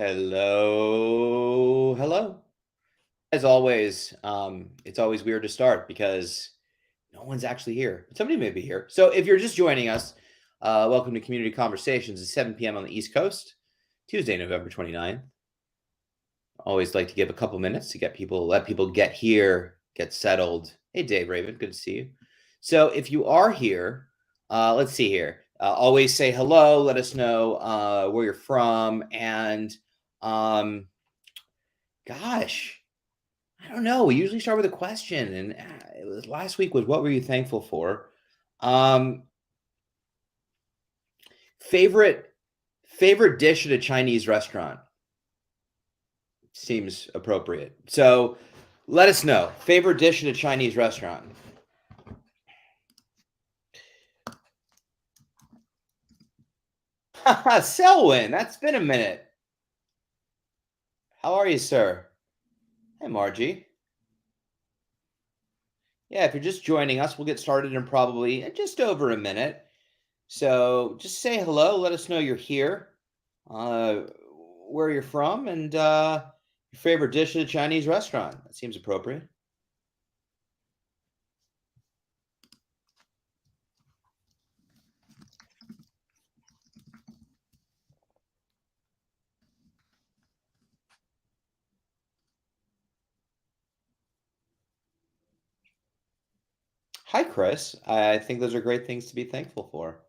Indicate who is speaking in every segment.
Speaker 1: Hello, hello. As always, it's always weird to start because no one's actually here, but somebody may be here. So if you're just joining us, welcome to Community Conversations. It's 7 p.m. on the East Coast, Tuesday, November 29th. Always like to give a couple minutes to let people get here, get settled. Hey, Dave Raven, good to see you. So if you are here, let's see here. Always say hello. Let us know where you're from, and gosh, I don't know. We usually start with a question, and last week was what were you thankful for? Um, favorite dish at a Chinese restaurant seems appropriate. So let us know. Favorite dish at a Chinese restaurant. Selwyn, that's been a minute. How are you, sir? Hey, Margie. Yeah, if you're just joining us, we'll get started in probably just over a minute. So just say hello. Let us know you're here, uh, where you're from, and your favorite dish at a Chinese restaurant. That seems appropriate. Hi, Chris. I think those are great things to be thankful for.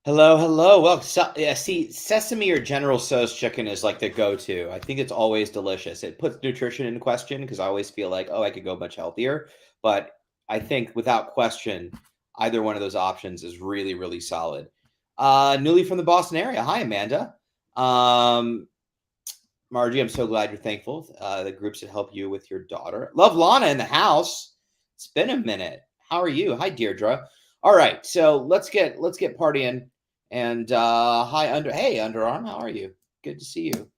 Speaker 1: Hello, hello. Well, yeah, see, sesame or General Tso's chicken is like the go-to. I think it's always delicious. It puts nutrition in question because I always feel like, oh, I could go much healthier. But I think without question, either one of those options is really, really solid. Newly from the Boston area. Hi, Amanda. Um, Margie, I'm so glad you're thankful. The groups that help you with your daughter. Love Lana in the house. It's been a minute. How are you? Hi, Deirdre. All right, so let's get partying. And hi, Underarm. How are you? Good to see you.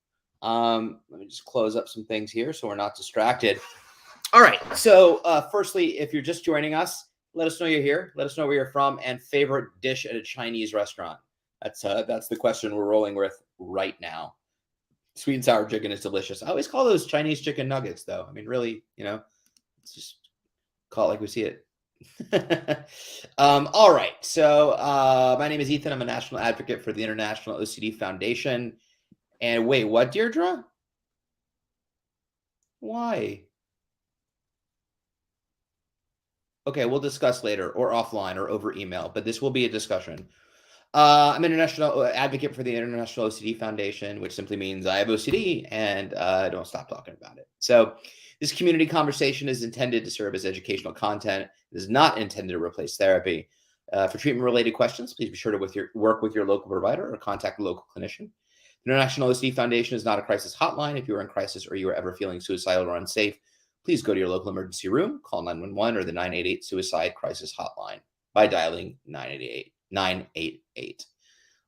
Speaker 1: Let me just close up some things here so we're not distracted. All right. So firstly, if you're just joining us, let us know you're here. Let us know where you're from and favorite dish at a Chinese restaurant. That's the question we're rolling with right now. Sweet and sour chicken is delicious. I always call those Chinese chicken nuggets, though. I mean, really, let's just call it like we see it. All right. So my name is Ethan. I'm a national advocate for the International OCD Foundation. And wait, what, Deirdre? Why? Okay, we'll discuss later or offline or over email, but this will be a discussion. I'm an international advocate for the International OCD Foundation, which simply means I have OCD and I don't stop talking about it. So this community conversation is intended to serve as educational content. It is not intended to replace therapy. For treatment-related questions, please be sure to work with your local provider or contact a local clinician. The International OCD Foundation is not a crisis hotline. If you are in crisis or you are ever feeling suicidal or unsafe, please go to your local emergency room, call 911 or the 988 Suicide Crisis Hotline by dialing 988.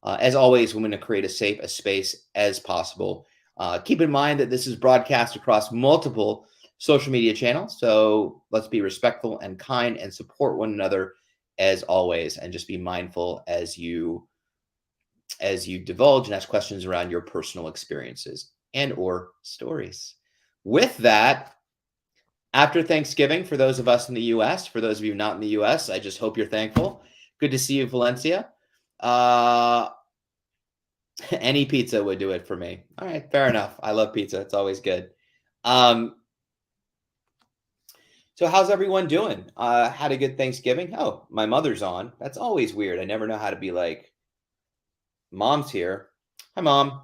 Speaker 1: As always, we want to create as safe a space as possible. Keep in mind that this is broadcast across multiple social media channels, so let's be respectful and kind and support one another as always, and just be mindful as you divulge and ask questions around your personal experiences and or stories. With that, after Thanksgiving, for those of us in the U.S., for those of you not in the U.S., I just hope you're thankful. Good to see you, Valencia. Any pizza would do it for me. All right, fair enough. I love pizza. It's always good. So how's everyone doing? Had a good Thanksgiving? Oh, my mother's on. That's always weird. I never know how to be like, Mom's here. Hi, Mom.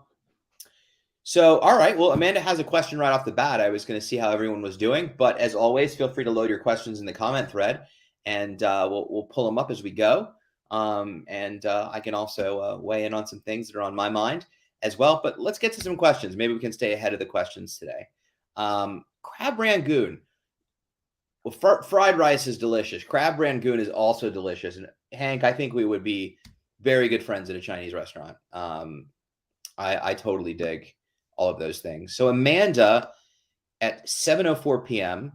Speaker 1: So, all right. Well, Amanda has a question right off the bat. I was going to see how everyone was doing, but as always, feel free to load your questions in the comment thread, and we'll pull them up as we go. I can also weigh in on some things that are on my mind as well. But let's get to some questions. Maybe we can stay ahead of the questions today. Crab Rangoon, Well, fried rice is delicious. Crab rangoon is also delicious. And Hank, I think we would be very good friends at a Chinese restaurant. I totally dig all of those things. So Amanda at 7:04 p.m.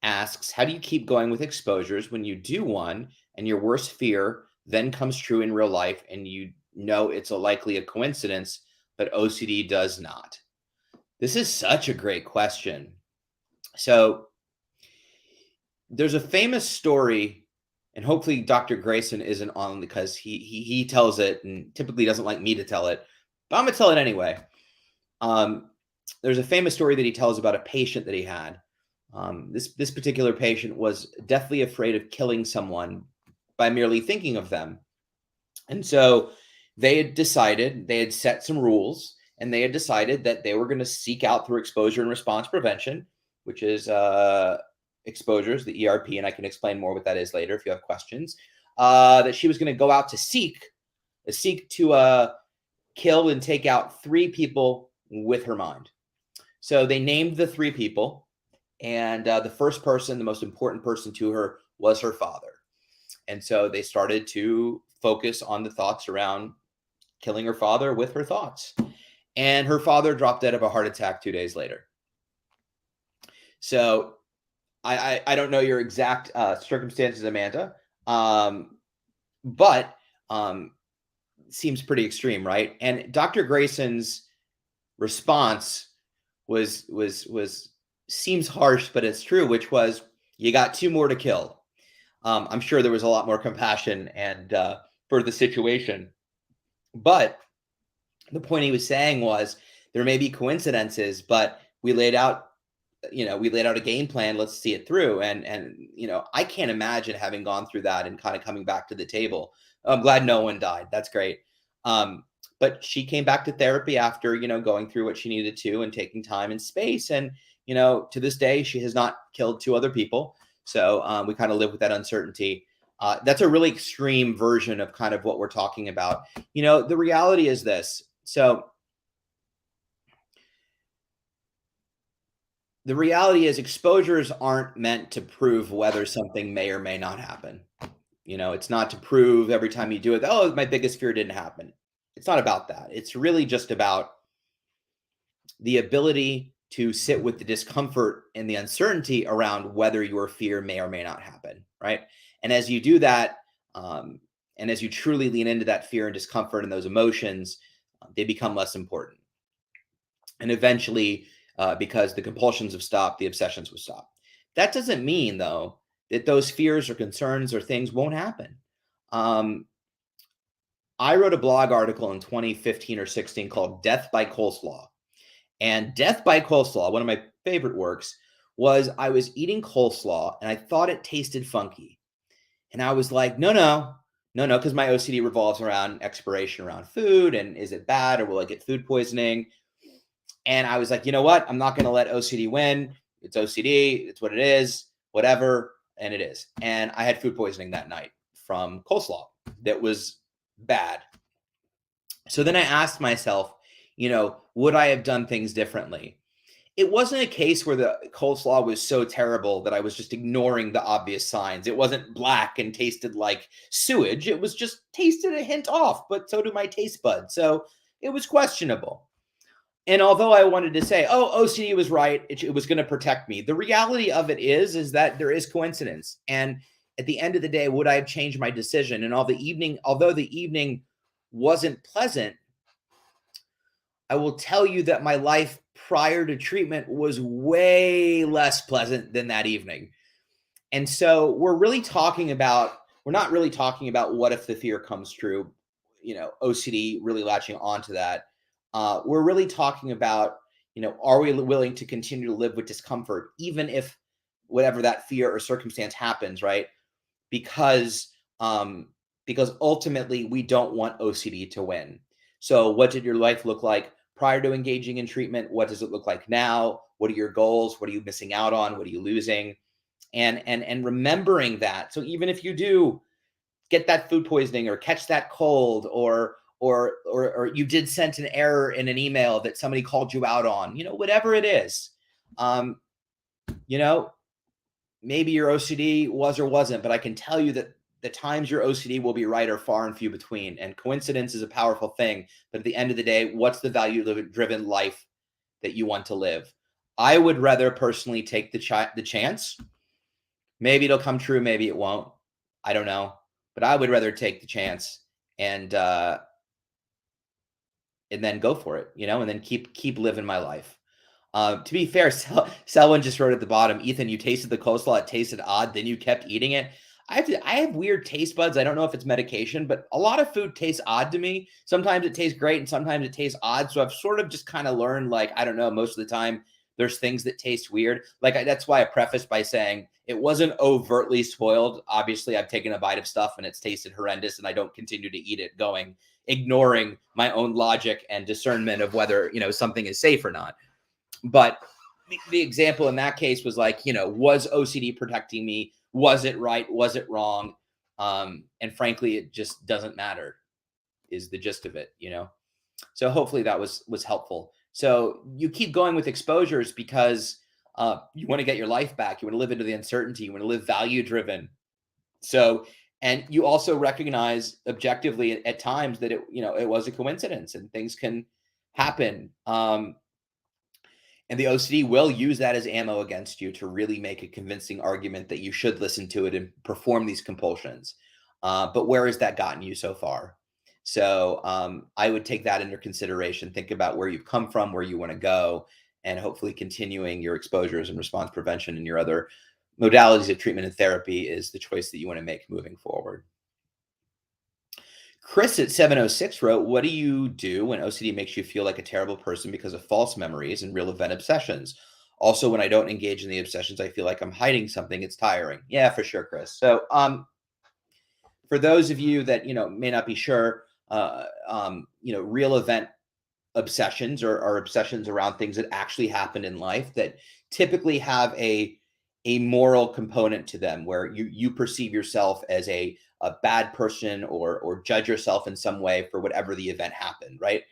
Speaker 1: asks, how do you keep going with exposures when you do one and your worst fear then comes true in real life and you know it's likely a coincidence, but OCD does not? This is such a great question. So there's a famous story, and hopefully Dr. Grayson isn't on because he tells it and typically doesn't like me to tell it, but I'm gonna tell it anyway. There's a famous story that he tells about a patient that he had. This particular patient was deathly afraid of killing someone by merely thinking of them, and so they had set some rules, and they had decided that they were going to seek out through exposure and response prevention, which is exposures, the ERP, and I can explain more what that is later if you have questions. That she was going to go out to seek to kill and take out 3 people with her mind. So they named the 3 people, and the first person, the most important person to her, was her father. And so they started to focus on the thoughts around killing her father with her thoughts. And her father dropped dead of a heart attack 2 days later. So I don't know your exact circumstances, Amanda, but seems pretty extreme, right? And Dr. Grayson's response was seems harsh, but it's true, which was, you got 2 more to kill. I'm sure there was a lot more compassion and for the situation, but the point he was saying was there may be coincidences, but we laid out a game plan. Let's see it through. And I can't imagine having gone through that and kind of coming back to the table. I'm glad no one died. That's great. But she came back to therapy after, going through what she needed to and taking time and space. And, to this day, she has not killed 2 other people. So we kind of live with that uncertainty. That's a really extreme version of kind of what we're talking about. The reality is this. So the reality is exposures aren't meant to prove whether something may or may not happen. It's not to prove every time you do it, oh, my biggest fear didn't happen. It's not about that. It's really just about the ability to sit with the discomfort and the uncertainty around whether your fear may or may not happen, right? And as you do that, and as you truly lean into that fear and discomfort and those emotions, they become less important. And eventually, because the compulsions have stopped, the obsessions will stop. That doesn't mean, though, that those fears or concerns or things won't happen. I wrote a blog article in 2015 or 16 called Death by Coleslaw. And Death by Coleslaw, one of my favorite works, was I was eating coleslaw and I thought it tasted funky. And I was like, no, because my OCD revolves around expiration around food. And is it bad or will I get food poisoning? And I was like, you know what? I'm not going to let OCD win. It's OCD. It's what it is, whatever. And it is. And I had food poisoning that night from coleslaw that was bad. So then I asked myself, would I have done things differently? It wasn't a case where the coleslaw was so terrible that I was just ignoring the obvious signs. It wasn't black and tasted like sewage. It was just tasted a hint off, but so do my taste buds. So it was questionable. And although I wanted to say, OCD was right, it was going to protect me, the reality of it is that there is coincidence. And at the end of the day, would I have changed my decision? And although the evening wasn't pleasant, I will tell you that my life prior to treatment was way less pleasant than that evening. And so we're not really talking about what if the fear comes true, OCD really latching onto that. We're really talking about, are we willing to continue to live with discomfort, even if whatever that fear or circumstance happens, right? Because ultimately we don't want OCD to win. So what did your life look like prior to engaging in treatment? What does it look like now? What are your goals? What are you missing out on? What are you losing? And remembering that. So even if you do get that food poisoning or catch that cold or you did send an error in an email that somebody called you out on, whatever it is, maybe your OCD was or wasn't, but I can tell you that the times your OCD will be right are far and few between. And coincidence is a powerful thing. But at the end of the day, what's the value-driven life that you want to live? I would rather personally take the chance. Maybe it'll come true, maybe it won't. I don't know. But I would rather take the chance and then go for it, and then keep living my life. To be fair, Selwyn just wrote at the bottom, Ethan, you tasted the coleslaw, it tasted odd, then you kept eating it. I have weird taste buds. I don't know if it's medication, but a lot of food tastes odd to me. Sometimes it tastes great and sometimes it tastes odd. So I've sort of just kind of learned, like, I don't know, most of the time there's things that taste weird. That's why I prefaced by saying it wasn't overtly spoiled. Obviously, I've taken a bite of stuff and it's tasted horrendous and I don't continue to eat it ignoring my own logic and discernment of whether, something is safe or not. But the example in that case was like, was OCD protecting me? Was it right? Was it wrong? And frankly, it just doesn't matter, is the gist of it, So hopefully that was helpful. So you keep going with exposures because you want to get your life back. You want to live into the uncertainty. You want to live value driven. So, and you also recognize objectively at times that it was a coincidence and things can happen. And the OCD will use that as ammo against you to really make a convincing argument that you should listen to it and perform these compulsions. But where has that gotten you so far? So I would take that into consideration. Think about where you've come from, where you want to go, and hopefully continuing your exposures and response prevention and your other modalities of treatment and therapy is the choice that you want to make moving forward. Chris at 706 wrote, what do you do when OCD makes you feel like a terrible person because of false memories and real event obsessions? Also, when I don't engage in the obsessions, I feel like I'm hiding something. It's tiring. Yeah, for sure, Chris. So for those of you that, may not be sure, real event obsessions are obsessions around things that actually happened in life that typically have a moral component to them, where you perceive yourself as a bad person or judge yourself in some way for whatever the event happened, right?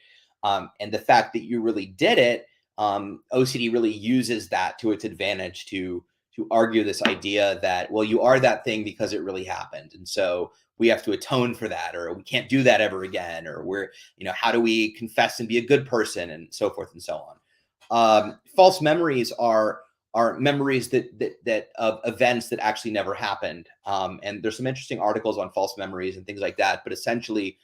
Speaker 1: And the fact that you really did it, OCD really uses that to its advantage to argue this idea that, well, you are that thing because it really happened, and so we have to atone for that, or we can't do that ever again, or how do we confess and be a good person, and so forth and so on. False memories are memories that of events that actually never happened. And there's some interesting articles on false memories and things like that. But essentially,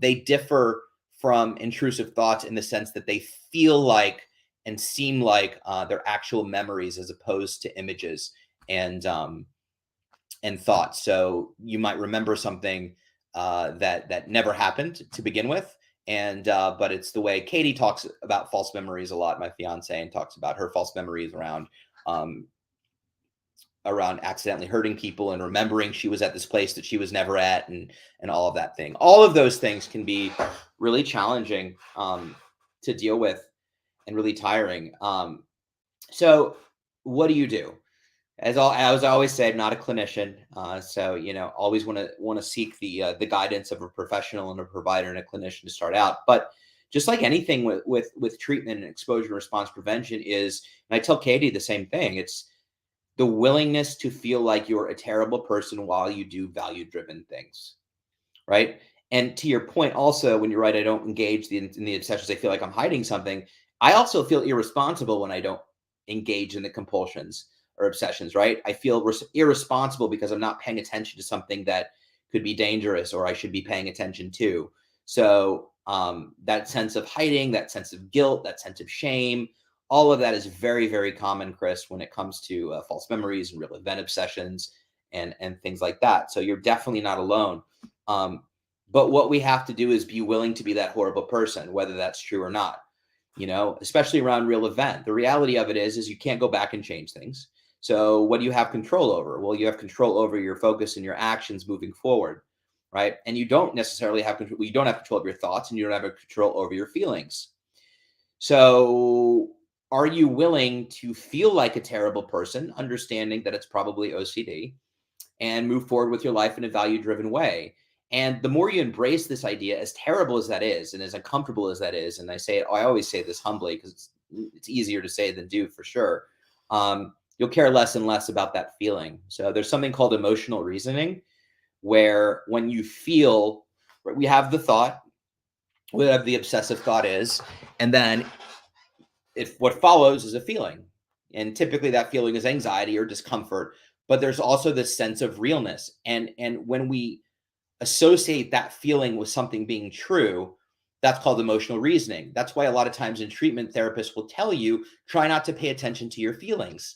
Speaker 1: they differ from intrusive thoughts in the sense that they feel like and seem like they're actual memories as opposed to images and thoughts. So you might remember something that never happened to begin with. And but it's the way Katie talks about false memories a lot, my fiance, and talks about her false memories around accidentally hurting people and remembering she was at this place that she was never at, and all of that thing. All of those things can be really challenging to deal with and really tiring. So what do you do? As I always say, I'm not a clinician, so always want to seek the guidance of a professional and a provider and a clinician to start out. But just like anything with treatment and exposure and response prevention is, and I tell Katie the same thing, it's the willingness to feel like you're a terrible person while you do value-driven things, right? And to your point, also, when you're right, I don't engage in the obsessions. I feel like I'm hiding something. I also feel irresponsible when I don't engage in the compulsions or obsessions, right? I feel irresponsible because I'm not paying attention to something that could be dangerous or I should be paying attention to. So that sense of hiding, that sense of guilt, that sense of shame, all of that is very, very common, Chris, when it comes to false memories and real event obsessions and things like that. So you're definitely not alone. But what we have to do is be willing to be that horrible person, whether that's true or not, especially around real event. The reality of it is you can't go back and change things. So what do you have control over? Well, you have control over your focus and your actions moving forward, right? And you don't necessarily have control. You don't have control of your thoughts, and you don't have control over your feelings. So are you willing to feel like a terrible person, understanding that it's probably OCD, and move forward with your life in a value-driven way? And the more you embrace this idea, as terrible as that is, and as uncomfortable as that is, and I always say this humbly because it's easier to say than do, for sure. you'll care less and less about that feeling. So there's something called emotional reasoning, where when you feel, right, we have the thought, whatever the obsessive thought is, and then if what follows is a feeling. And typically that feeling is anxiety or discomfort, but there's also this sense of realness. And when we associate that feeling with something being true, that's called emotional reasoning. That's why a lot of times in treatment, therapists will tell you try not to pay attention to your feelings.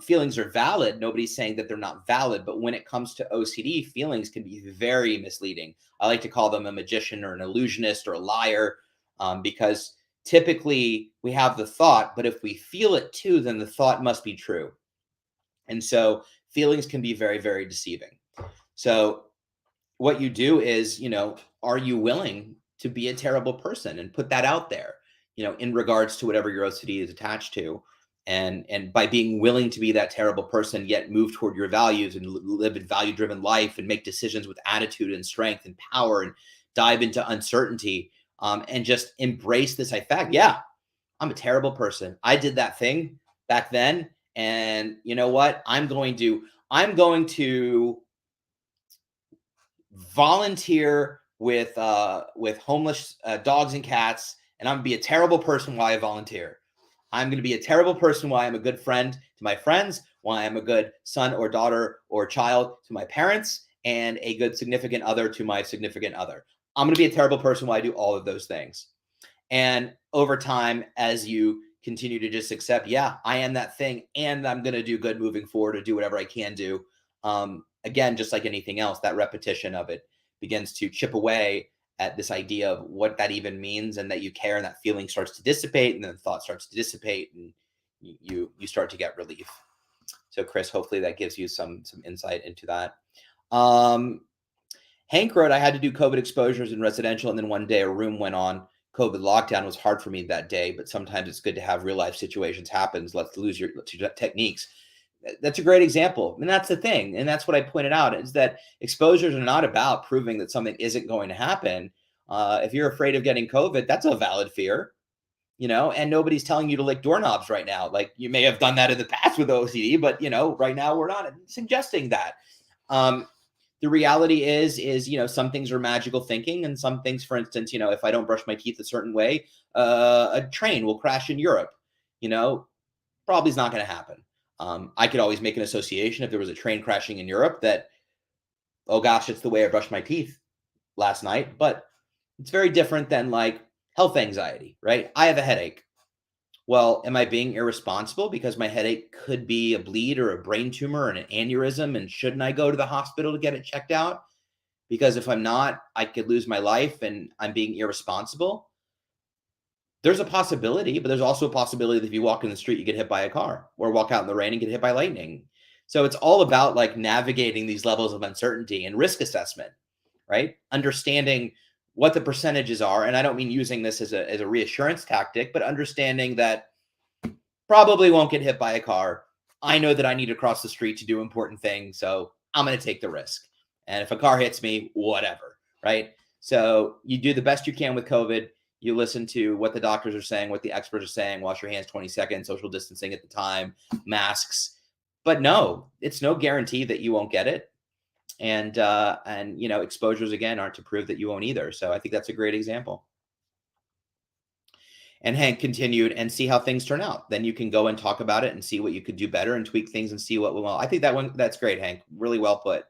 Speaker 1: Feelings are valid. Nobody's saying that they're not valid, but when it comes to OCD, feelings can be very misleading. I like to call them a magician or an illusionist or a liar, because typically we have the thought, but if we feel it too, then the thought must be true. And so feelings can be very, very deceiving. So what you do is, are you willing to be a terrible person and put that out there, in regards to whatever your OCD is attached to? And by being willing to be that terrible person, yet move toward your values and live a value driven life and make decisions with attitude and strength and power and dive into uncertainty, and just embrace this fact. Yeah, I'm a terrible person. I did that thing back then. And you know what? I'm going to volunteer with homeless dogs and cats, and I'm gonna be a terrible person while I volunteer. I'm gonna be a terrible person while I'm a good friend to my friends, while I'm a good son or daughter or child to my parents, and a good significant other to my significant other. I'm gonna be a terrible person while I do all of those things. And over time, as you continue to just accept, yeah, I am that thing, and I'm going to do good moving forward, to do whatever I can do. Again, just like anything else, that repetition of it begins to chip away at this idea of what that even means, and that you care, and that feeling starts to dissipate, and then thought starts to dissipate, and you start to get relief. So, Chris, hopefully that gives you some insight into that. Um, Hank wrote, I had to do COVID exposures in residential, and then one day a room went on COVID lockdown. It was hard for me that day, but sometimes it's good to have real life situations happen. Let's lose your techniques. That's a great example. And that's the thing. And that's what I pointed out, is that exposures are not about proving that something isn't going to happen. If you're afraid of getting COVID, that's a valid fear, and nobody's telling you to lick doorknobs right now. Like, you may have done that in the past with OCD, but right now we're not suggesting that. The reality is, some things are magical thinking, and some things, for instance, if I don't brush my teeth a certain way, a train will crash in Europe. Probably is not going to happen. I could always make an association if there was a train crashing in Europe that, oh gosh, it's the way I brushed my teeth last night. But it's very different than like health anxiety, right? I have a headache. Well, am I being irresponsible because my headache could be a bleed or a brain tumor or an aneurysm? And shouldn't I go to the hospital to get it checked out? Because if I'm not, I could lose my life and I'm being irresponsible. There's a possibility, but there's also a possibility that if you walk in the street, you get hit by a car, or walk out in the rain and get hit by lightning. So it's all about like navigating these levels of uncertainty and risk assessment, right? Understanding what the percentages are. And I don't mean using this as a reassurance tactic, but understanding that probably won't get hit by a car. I know that I need to cross the street to do important things, so I'm going to take the risk. And if a car hits me, whatever, right? So you do the best you can with COVID. You listen to what the doctors are saying, what the experts are saying, wash your hands 20 seconds, social distancing at the time, masks. But no, it's no guarantee that you won't get it. And exposures, again, aren't to prove that you won't either. So I think that's a great example. And Hank continued, and see how things turn out. Then you can go and talk about it and see what you could do better and tweak things and see what will. I think that's great, Hank. Really well put.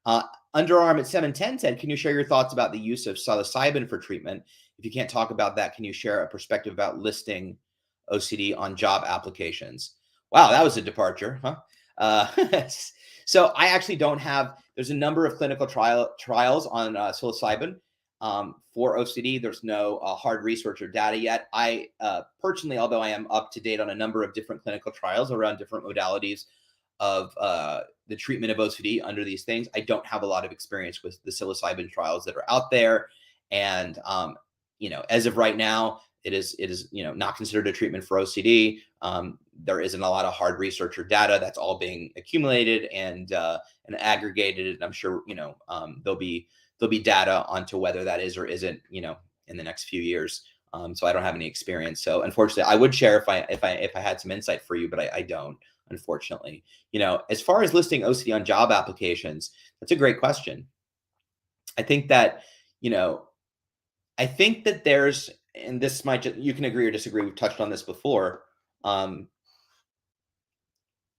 Speaker 1: Underarm at 710 said, can you share your thoughts about the use of psilocybin for treatment? If you can't talk about that, can you share a perspective about listing OCD on job applications? Wow, that was a departure, huh? So I actually don't have, there's a number of clinical trials on psilocybin. For OCD, there's no hard research or data yet. I personally, although I am up to date on a number of different clinical trials around different modalities of the treatment of OCD under these things, I don't have a lot of experience with the psilocybin trials that are out there. And, as of right now, it is not considered a treatment for OCD. There isn't a lot of hard research or data. That's all being accumulated and aggregated. And I'm sure, there'll be data onto whether that is or isn't, in the next few years. So I don't have any experience. So unfortunately, I would share if I had some insight for you, but I don't. unfortunately. As far as listing OCD on job applications, that's a great question. I think that, you know, I think that there's, and this might just, you can agree or disagree. We've touched on this before. Um,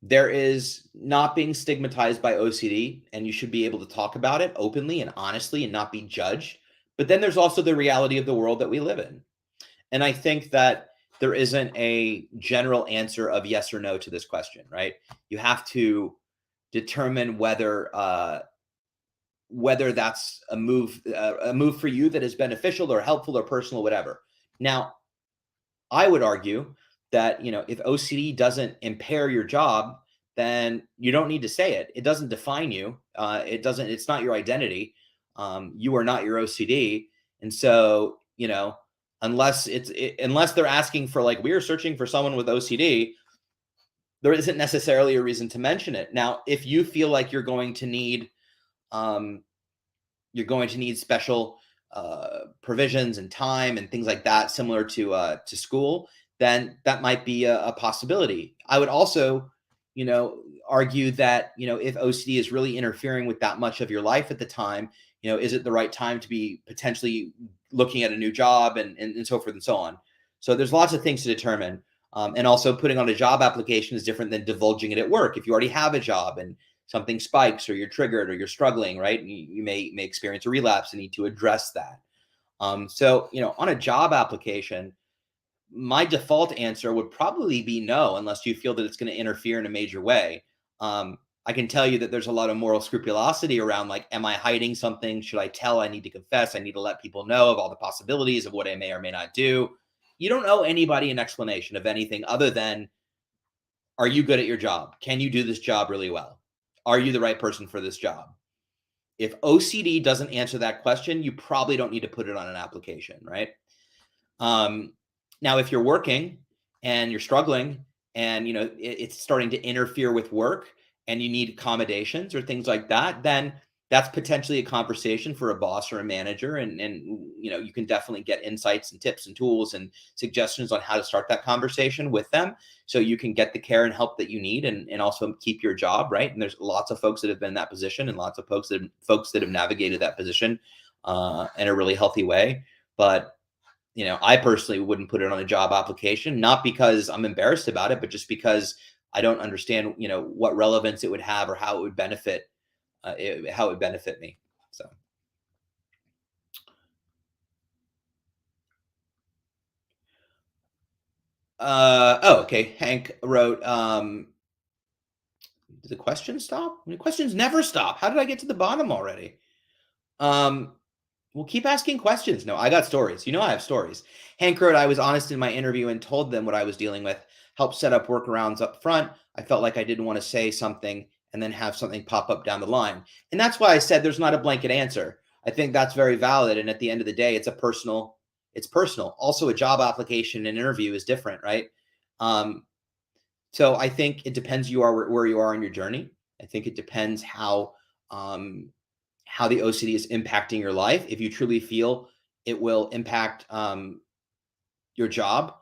Speaker 1: there is not being stigmatized by OCD, and you should be able to talk about it openly and honestly and not be judged. But then there's also the reality of the world that we live in. And I think that there isn't a general answer of yes or no to this question, right? You have to determine whether that's a move for you that is beneficial or helpful or personal, whatever. Now, I would argue that, if OCD doesn't impair your job, then you don't need to say it. It doesn't define you. It's not your identity. You are not your OCD. And so, unless they're asking for, like, we're searching for someone with OCD, there isn't necessarily a reason to mention it. Now, if you feel like um, you're going to need special provisions and time and things like that, similar to school, then that might be a possibility. I would also, argue that, if OCD is really interfering with that much of your life at the time, is it the right time to be potentially looking at a new job and so forth and so on. So there's lots of things to determine. And also, putting on a job application is different than divulging it at work. If you already have a job and something spikes, or you're triggered, or you're struggling, right, you may experience a relapse and need to address that. So, on a job application, my default answer would probably be no, unless you feel that it's going to interfere in a major way. I can tell you that there's a lot of moral scrupulosity around, like, am I hiding something? Should I tell? I need to confess. I need to let people know of all the possibilities of what I may or may not do. You don't owe anybody an explanation of anything other than, are you good at your job? Can you do this job really well? Are you the right person for this job? If OCD doesn't answer that question, you probably don't need to put it on an application, right? Now, if you're working and you're struggling and, it's starting to interfere with work and you need accommodations or things like that, then that's potentially a conversation for a boss or a manager. And you can definitely get insights and tips and tools and suggestions on how to start that conversation with them, so you can get the care and help that you need, and also keep your job, right? And there's lots of folks that have been in that position, and lots of folks that have navigated that position in a really healthy way. But I personally wouldn't put it on a job application, not because I'm embarrassed about it, but just because I don't understand, what relevance it would have or how it would benefit, how it would benefit me. So, okay. Hank wrote, did the question stop? The questions never stop. How did I get to the bottom already? Um, Well, keep asking questions. No, I got stories. I have stories. Hank wrote, I was honest in my interview and told them what I was dealing with, helped set up workarounds up front. I felt like I didn't want to say something and then have something pop up down the line. And that's why I said there's not a blanket answer. I think that's very valid. And at the end of the day, it's personal. Also, a job application and interview is different, right? Um, so I think it depends where you are in your journey. I think it depends um, how the OCD is impacting your life. If you truly feel it will impact your job,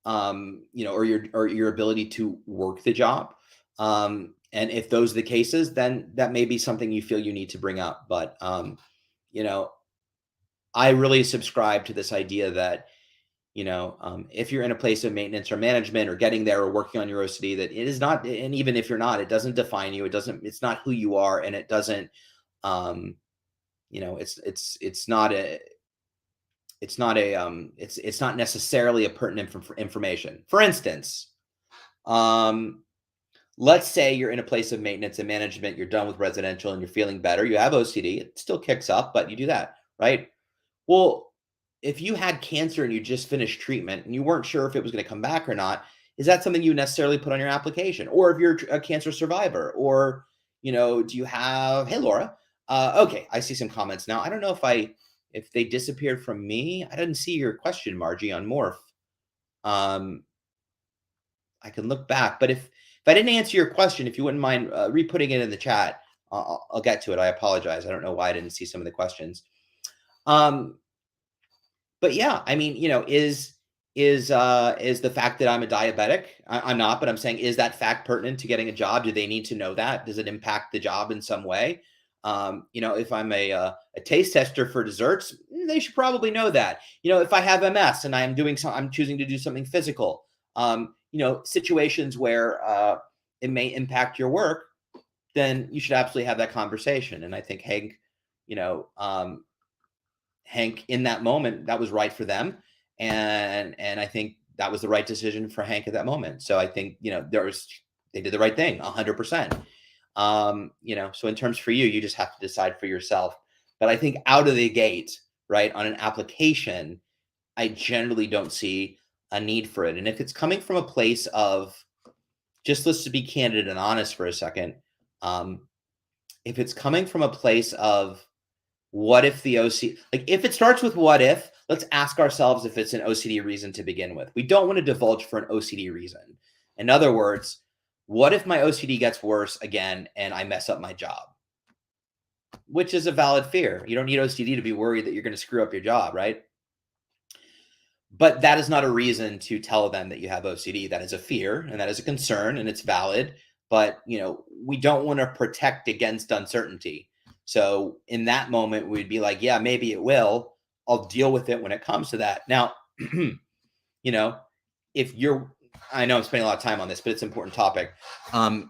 Speaker 1: or your ability to work the job, and if those are the cases, then that may be something you feel you need to bring up. But you know, I really subscribe to this idea that if you're in a place of maintenance or management or getting there or working on your OCD, that it is not, and even if you're not, it doesn't define you. It's not who you are, and it doesn't. Um, it's not a it's not necessarily a pertinent information. For instance, um let's say you're in a place of maintenance and management, you're done with residential and you're feeling better, you have OCD, it still kicks up, but you do that, right? Well, if you had cancer and you just finished treatment and you weren't sure if it was going to come back or not, is that something you necessarily put on your application? Or if you're a cancer survivor, or do you have, hey Laura, okay, I see some comments now. I don't know if they disappeared from me. I didn't see your question, Margie, on Morph. Um, I can look back, but if I didn't answer your question, if you wouldn't mind re-putting it in the chat, I'll get to it. I apologize. I don't know why I didn't see some of the questions. But yeah, I mean, is the fact that I'm a diabetic? I'm not, but I'm saying, is that fact pertinent to getting a job? Do they need to know that? Does it impact the job in some way? If I'm a taste tester for desserts, they should probably know that. If I have MS and I'm choosing to do something physical. Situations where it may impact your work, then you should absolutely have that conversation. And I think you know, um, Hank in that moment, that was right for them. And I think that was the right decision for Hank at that moment. So I think, they did the right thing 100%. So in terms for you, you just have to decide for yourself. But I think out of the gate, right, on an application, I generally don't see a need for it. And if it's coming from a place of, just let's be candid and honest for a second. If it's coming from a place of, what if the OC, like if it starts with what if, let's ask ourselves if it's an OCD reason to begin with. We don't want to divulge for an OCD reason. In other words, what if my OCD gets worse again and I mess up my job? Which is a valid fear. You don't need OCD to be worried that you're going to screw up your job, right? But that is not a reason to tell them that you have OCD. That is a fear and that is a concern and it's valid. But, we don't want to protect against uncertainty. So in that moment, we'd be like, yeah, maybe it will. I'll deal with it when it comes to that. Now, if I know I'm spending a lot of time on this, but it's an important topic. I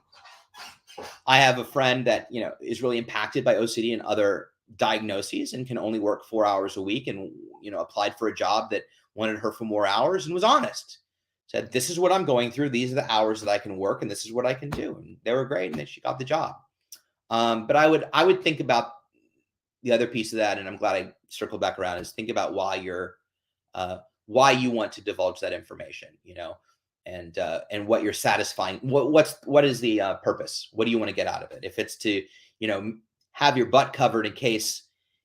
Speaker 1: have a friend that, is really impacted by OCD and other diagnoses and can only work 4 hours a week and, applied for a job that wanted her for more hours and was honest. Said, this is what I'm going through. These are the hours that I can work and this is what I can do. And they were great. And then she got the job. But I would think about the other piece of that. And I'm glad I circled back around, is think about why why you want to divulge that information, and what you're satisfying. What is the purpose? What do you want to get out of it? If it's to, have your butt covered in case,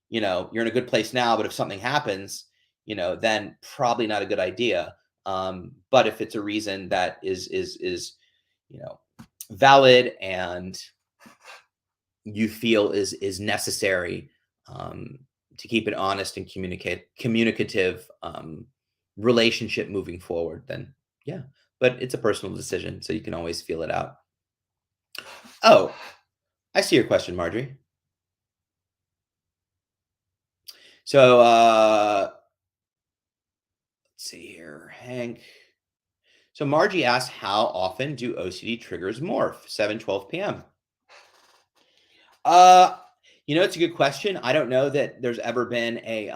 Speaker 1: you're in a good place now, but if something happens, then probably not a good idea. But if it's a reason that is valid and you feel is necessary, to keep an honest and communicative relationship moving forward, then yeah. But it's a personal decision, so you can always feel it out. Oh, I see your question, Marjorie. So let's see here, Hank. So Margie asked, how often do OCD triggers morph? 7:12 p.m. It's a good question. I don't know that there's ever been a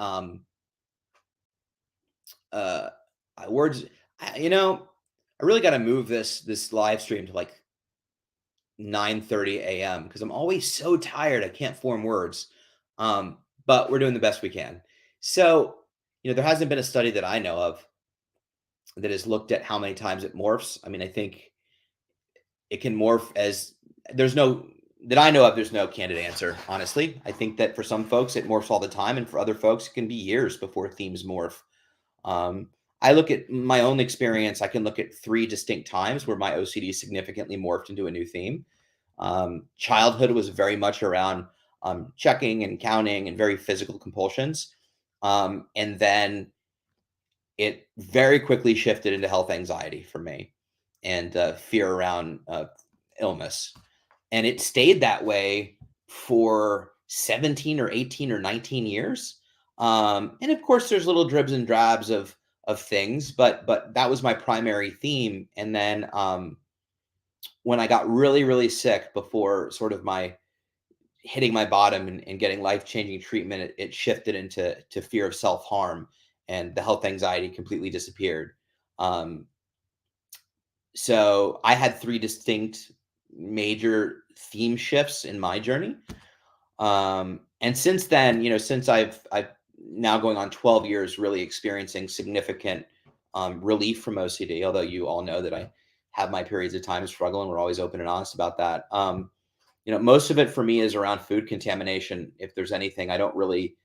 Speaker 1: words. I really got to move this live stream to like 9:30 a.m. because I'm always so tired I can't form words. But we're doing the best we can. So, there hasn't been a study that I know of that has looked at how many times it morphs. I mean, I think it can morph as there's no that I know of, there's no candid answer, honestly. I think that for some folks it morphs all the time, and for other folks it can be years before themes morph. I look at my own experience. I can look at 3 distinct times where my OCD significantly morphed into a new theme. Childhood was very much around checking and counting and very physical compulsions. And then it very quickly shifted into health anxiety for me and fear around illness. And it stayed that way for 17 or 18 or 19 years. And of course, there's little dribs and drabs of things, but that was my primary theme. And then when I got really, really sick before sort of my hitting my bottom and getting life-changing treatment, it shifted into fear of self-harm, and the health anxiety completely disappeared. So I had 3 distinct major theme shifts in my journey. And since then, since I've now going on 12 years, really experiencing significant relief from OCD, although you all know that I have my periods of time of struggle, and we're always open and honest about that. Most of it for me is around food contamination. If there's anything, I don't really,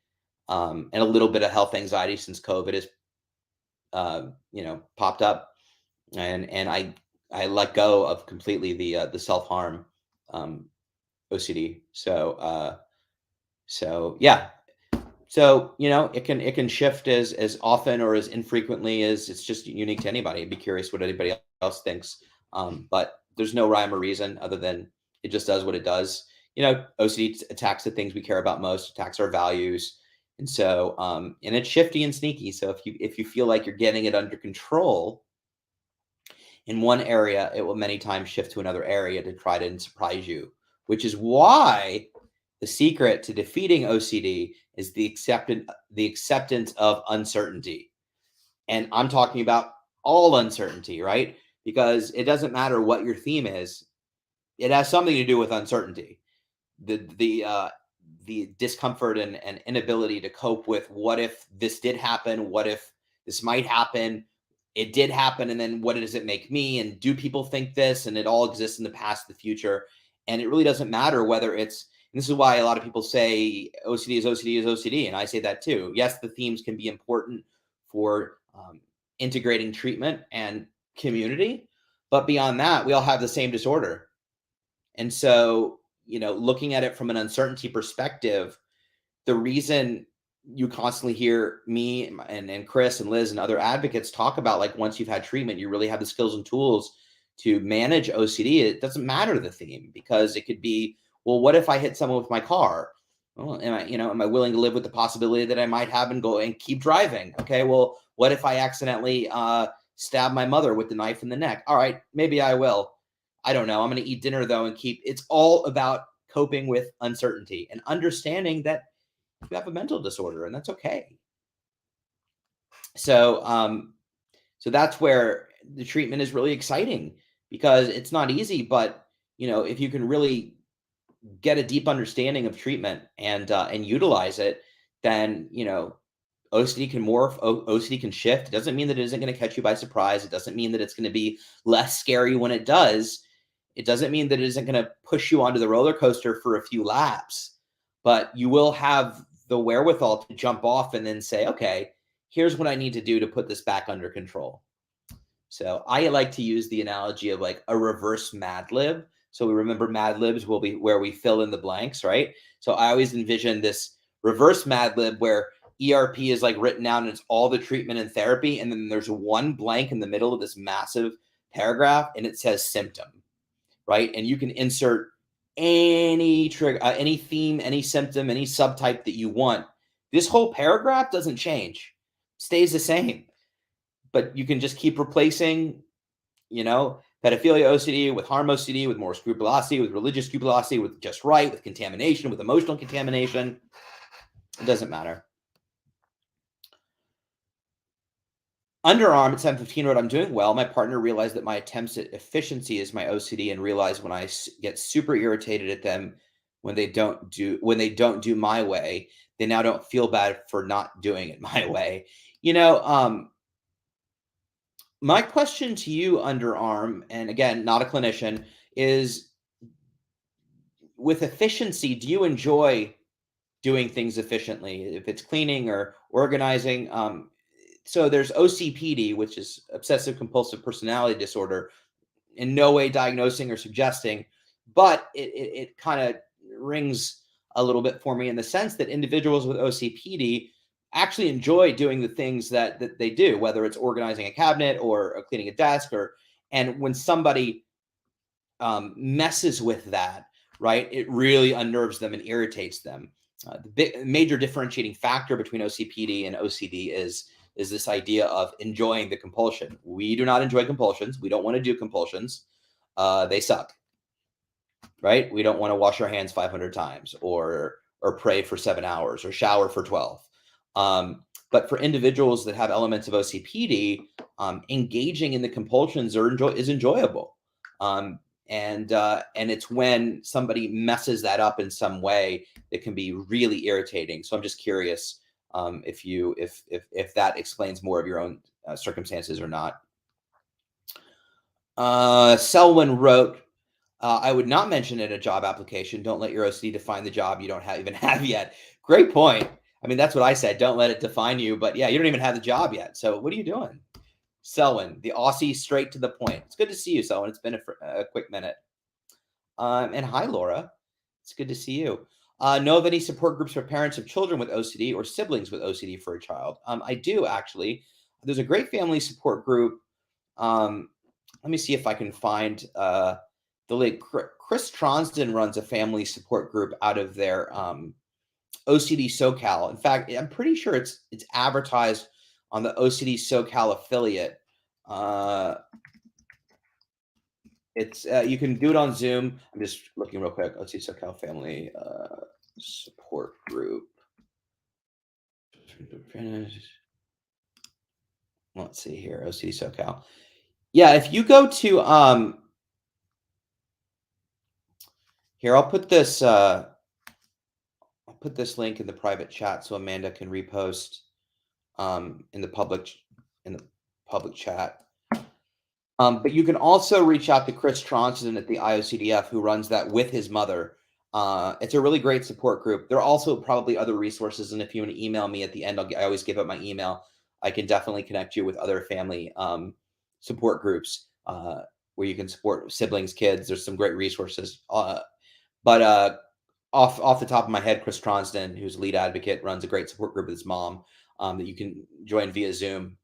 Speaker 1: and a little bit of health anxiety since COVID has, popped up, and I let go of completely the self harm OCD. So yeah, So, it can shift as often or as infrequently as it's just unique to anybody. I'd be curious what anybody else thinks. But there's no rhyme or reason other than it just does what it does. OCD attacks the things we care about most, attacks our values. And so, and it's shifty and sneaky. So if you feel like you're getting it under control in one area, it will many times shift to another area to try to surprise you, which is why the secret to defeating OCD is the acceptance of uncertainty. And I'm talking about all uncertainty, right? Because it doesn't matter what your theme is, it has something to do with uncertainty. The discomfort and inability to cope with what if this did happen, what if this might happen, it did happen, and then what does it make me, and do people think this, and it all exists in the past, the future, and it really doesn't matter whether it's, and this is why a lot of people say OCD is OCD is OCD, and I say that too. Yes, the themes can be important for integrating treatment and community, but beyond that, we all have the same disorder. And so, looking at it from an uncertainty perspective, the reason you constantly hear me and Chris and Liz and other advocates talk about, like, once you've had treatment, you really have the skills and tools to manage OCD. It doesn't matter the theme, because it could be, well, what if I hit someone with my car? Well, am I willing to live with the possibility that I might have and go and keep driving? Okay, well, what if I accidentally stab my mother with the knife in the neck? All right, maybe I will. I don't know. I'm going to eat dinner though and keep. It's all about coping with uncertainty and understanding that you have a mental disorder, and that's okay. So that's where the treatment is really exciting, because it's not easy, but if you can really get a deep understanding of treatment and utilize it, then OCD can morph, OCD can shift. It doesn't mean that it isn't going to catch you by surprise. It doesn't mean that it's going to be less scary when it does. It doesn't mean that it isn't going to push you onto the roller coaster for a few laps, but you will have the wherewithal to jump off and then say, okay, here's what I need to do to put this back under control. So I like to use the analogy of like a reverse Mad Lib. So we remember Mad Libs will be where we fill in the blanks, right? So I always envision this reverse Mad Lib where ERP is like written down and it's all the treatment and therapy. And then there's one blank in the middle of this massive paragraph and it says symptom, right? And you can insert any trigger, any theme, any symptom, any subtype that you want. This whole paragraph doesn't change, stays the same, but you can just keep replacing, pedophilia OCD with harm OCD, with more scrupulosity, with religious scrupulosity, with just right, with contamination, with emotional contamination. It doesn't matter. Underarm at 7:15 wrote, I'm doing well. My partner realized that my attempts at efficiency is my OCD and realized when I get super irritated at them when they don't do my way, they now don't feel bad for not doing it my way. My question to you, Underarm, and again, not a clinician, is with efficiency, do you enjoy doing things efficiently? If it's cleaning or organizing, so there's OCPD, which is obsessive compulsive personality disorder, in no way diagnosing or suggesting, but it kind of rings a little bit for me in the sense that individuals with OCPD actually enjoy doing the things that they do, whether it's organizing a cabinet or cleaning a desk, and when somebody messes with that, right, it really unnerves them and irritates them. The major differentiating factor between OCPD and OCD is this idea of enjoying the compulsion. We do not enjoy compulsions. We don't want to do compulsions. They suck, right? We don't want to wash our hands 500 times or pray for 7 hours or shower for 12. But for individuals that have elements of OCPD, engaging in the compulsions is enjoyable. And it's when somebody messes that up in some way that can be really irritating. So I'm just curious if that explains more of your own circumstances or not. Selwyn wrote, I would not mention it in a job application. Don't let your OCD define the job you don't even have yet. Great point. I mean, that's what I said. Don't let it define you. But yeah, you don't even have the job yet. So what are you doing? Selwyn, the Aussie, straight to the point. It's good to see you, Selwyn. It's been a quick minute. And hi, Laura. It's good to see you. Know of any support groups for parents of children with OCD or siblings with OCD for a child? I do actually. There's a great family support group. Um, Let me see if I can find the link. Chris Tronsden runs a family support group out of their OCD SoCal. In fact, I'm pretty sure it's advertised on the OCD SoCal affiliate. Uh, it's you can do it on Zoom. I'm just looking real quick. OCD SoCal family support group. Let's see here. OCD SoCal. Yeah, if you go to here, I'll put this link in the private chat so Amanda can repost in the in the public chat. But you can also reach out to Chris Tronston at the IOCDF, who runs that with his mother. It's a really great support group. There are also probably other resources, and if you want to email me at the end, I always give up my email. I can definitely connect you with other family support groups where you can support siblings, kids. There's some great resources. But off the top of my head, Chris Tronsden, who's lead advocate, runs a great support group with his mom that you can join via Zoom.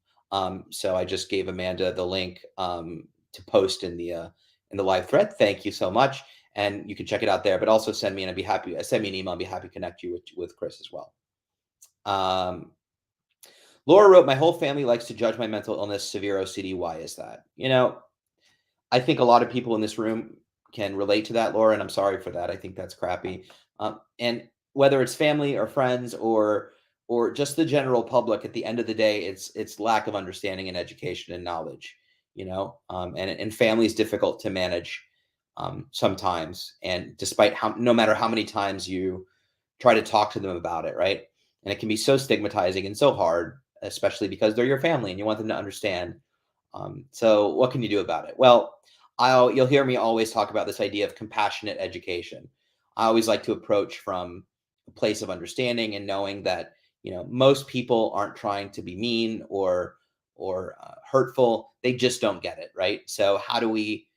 Speaker 1: So I just gave Amanda the link to post in the live thread. Thank you so much, and you can check it out there. But also send me and I'd be happy. Send me an email. I'd be happy to connect you with Chris as well. Laura wrote, "My whole family likes to judge my mental illness, severe OCD. Why is that?" I think a lot of people in this room can relate to that, Laura, and I'm sorry for that. I think that's crappy. And whether it's family or friends or just the general public, at the end of the day, it's lack of understanding and education and knowledge. And family is difficult to manage sometimes. And despite no matter how many times you try to talk to them about it, right? And it can be so stigmatizing and so hard, especially because they're your family and you want them to understand. So what can you do about it? Well, you'll hear me always talk about this idea of compassionate education. I always like to approach from a place of understanding and knowing that most people aren't trying to be mean or hurtful. They just don't get it, right? So how do we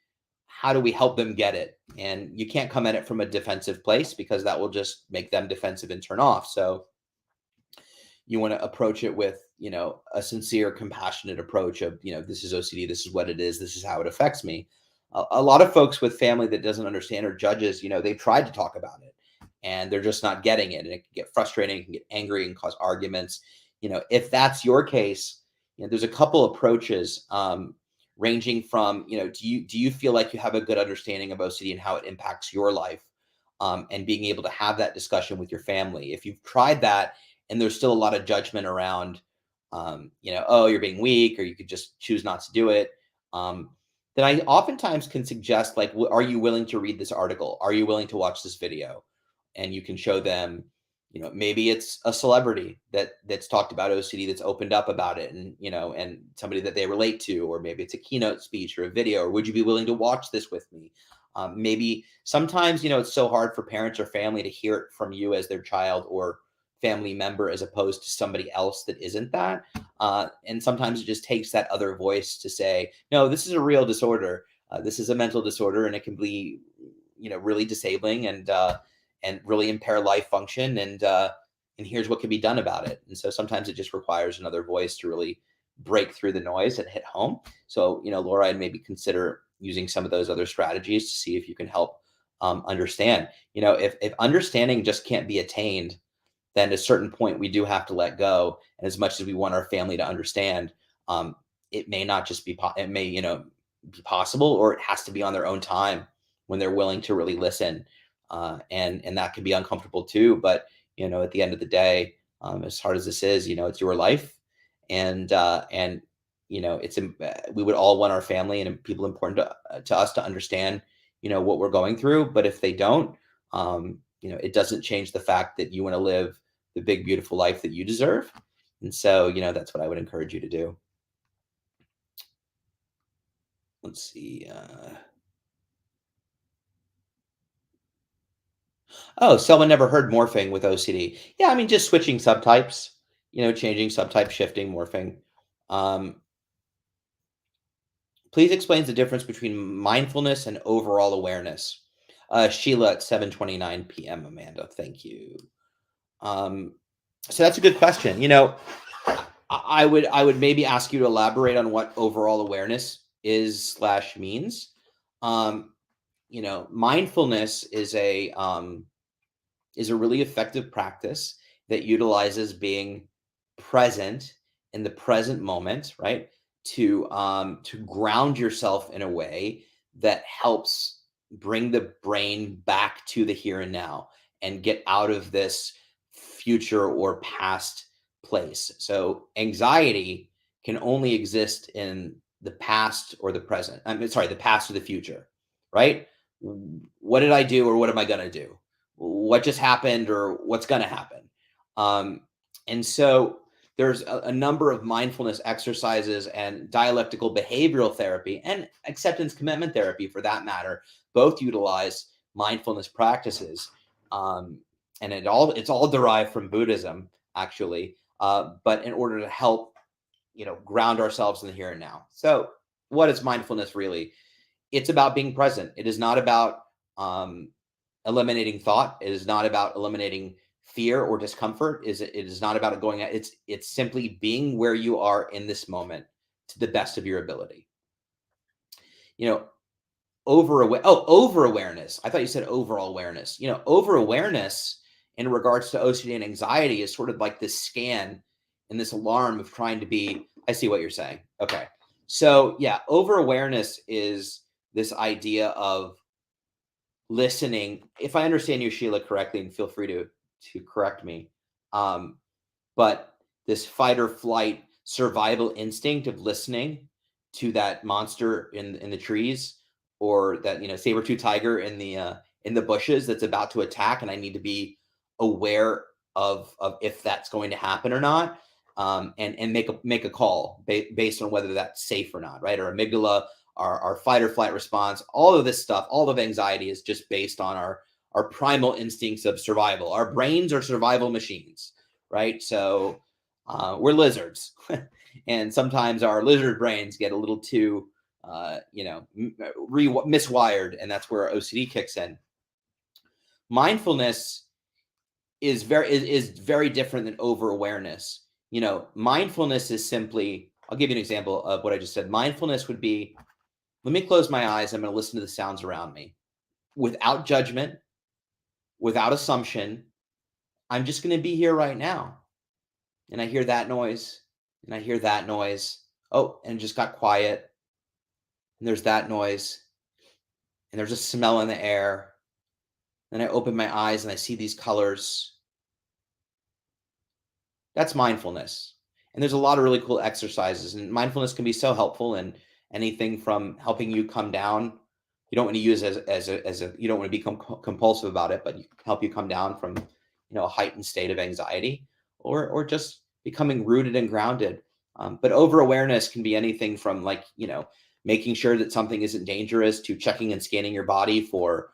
Speaker 1: help them get it? And you can't come at it from a defensive place because that will just make them defensive and turn off. So you want to approach it with a sincere, compassionate approach of this is OCD, this is what it is, this is how it affects me. A lot of folks with family that doesn't understand or judges, they've tried to talk about it and they're just not getting it, and it can get frustrating, it can get angry and cause arguments. If that's your case, there's a couple approaches, ranging from do you feel like you have a good understanding of OCD and how it impacts your life, and being able to have that discussion with your family. If you've tried that and there's still a lot of judgment around, oh, you're being weak, or you could just choose not to do it, then I oftentimes can suggest, like, are you willing to read this article? Are you willing to watch this video? And you can show them, maybe it's a celebrity that's talked about OCD, that's opened up about it, and somebody that they relate to, or maybe it's a keynote speech or a video, or would you be willing to watch this with me? Maybe sometimes, it's so hard for parents or family to hear it from you as their child or family member as opposed to somebody else that isn't that. And sometimes it just takes that other voice to say, no, this is a real disorder. This is a mental disorder, and it can be, really disabling and really impair life function. And here's what can be done about it. And so sometimes it just requires another voice to really break through the noise and hit home. So, Laura, I'd maybe consider using some of those other strategies to see if you can help understand. If understanding just can't be attained, then at a certain point we do have to let go. And as much as we want our family to understand, it may not just be it may be possible, or it has to be on their own time when they're willing to really listen, and that can be uncomfortable too. But at the end of the day, as hard as this is, it's your life, and we would all want our family and people important to us to understand what we're going through. But if they don't, it doesn't change the fact that you want to live the big, beautiful life that you deserve. And so, that's what I would encourage you to do. Let's see. Oh, someone never heard morphing with OCD. Yeah, I mean, just switching subtypes, changing subtype, shifting, morphing. Um, Please explain the difference between mindfulness and overall awareness. Sheila at 7:29 p.m. Amanda, thank you. So that's a good question. I would maybe ask you to elaborate on what overall awareness is slash means. Um, Mindfulness is a really effective practice that utilizes being present in the present moment, right? To ground yourself in a way that helps bring the brain back to the here and now and get out of this future or past place. So anxiety can only exist in the past or the present. The past or the future, right? What did I do or what am I going to do? What just happened or what's going to happen? And so there's a number of mindfulness exercises and dialectical behavioral therapy and acceptance commitment therapy, for that matter, both utilize mindfulness practices. And it's all derived from Buddhism, actually, but in order to help ground ourselves in the here and now. So what is mindfulness really? It's about being present. It is not about eliminating thought. It is not about eliminating fear or discomfort. It is not about it going out. It's simply being where you are in this moment to the best of your ability. Over awareness. I thought you said overall awareness. Over awareness in regards to OCD and anxiety is sort of like this scan and this alarm of trying to be. I see what you're saying. Okay. So yeah, over awareness is this idea of listening. If I understand you, Sheila, correctly, and feel free to correct me, but this fight or flight survival instinct of listening to that monster in the trees, or that saber-tooth tiger in the bushes that's about to attack, and I need to be aware of if that's going to happen or not, and make a call based on whether that's safe or not, right? Our amygdala, our fight or flight response, all of this stuff, all of anxiety is just based on our primal instincts of survival. Our brains are survival machines, right? So we're lizards, and sometimes our lizard brains get a little too, miswired, and that's where OCD kicks in. Mindfulness is very different than over awareness. Mindfulness is simply. I'll give you an example of what I just said. Mindfulness would be, let me close my eyes. I'm going to listen to the sounds around me without judgment, without assumption. I'm just going to be here right now. And I hear that noise, and I hear that noise. Oh, and it just got quiet. And there's that noise, and there's a smell in the air. Then I open my eyes and I see these colors. That's mindfulness. And there's a lot of really cool exercises, and mindfulness can be so helpful in anything from helping you come down. You don't want to use it as a you don't want to become compulsive about it, but help you come down from a heightened state of anxiety, or just becoming rooted and grounded. But over awareness can be anything from making sure that something isn't dangerous, to checking and scanning your body for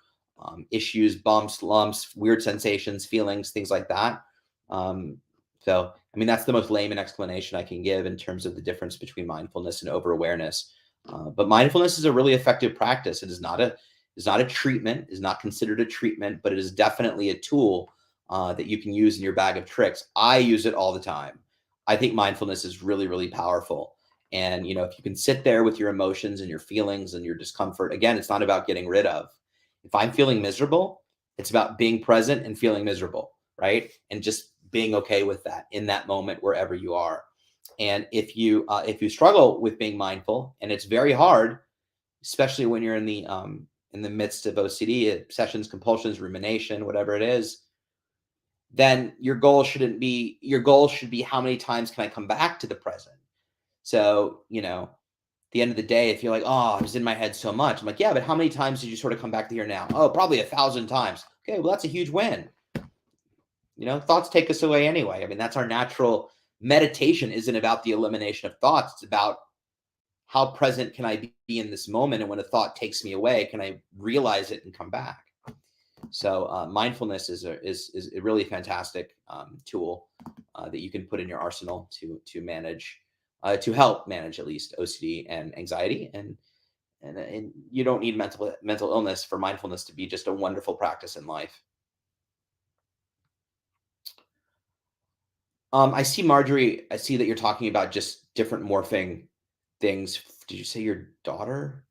Speaker 1: issues, bumps, lumps, weird sensations, feelings, things like that. So, that's the most layman explanation I can give in terms of the difference between mindfulness and over awareness. But mindfulness is a really effective practice. It is not a treatment, is not considered a treatment, but it is definitely a tool that you can use in your bag of tricks. I use it all the time. I think mindfulness is really, really powerful. And, if you can sit there with your emotions and your feelings and your discomfort, again, it's not about getting rid of. If I'm feeling miserable, it's about being present and feeling miserable, right? And just being okay with that in that moment, wherever you are. And if you struggle with being mindful, and it's very hard, especially when you're in the midst of OCD, obsessions, compulsions, rumination, whatever it is, then your goal should be, how many times can I come back to the present? So, at the end of the day, if you're like, oh, I was in my head so much, I'm like, yeah, but how many times did you sort of come back to here now? Oh, probably 1,000 times. Okay, well, that's a huge win. Thoughts take us away anyway. That's our natural. Meditation isn't about the elimination of thoughts. It's about how present can I be in this moment, and when a thought takes me away, can I realize it and come back? So mindfulness is a really fantastic tool that you can put in your arsenal to manage, to help manage at least OCD and anxiety, and And you don't need mental illness for mindfulness to be just a wonderful practice in life. I see Marjorie. I see that you're talking about just different morphing things. Did you say your daughter?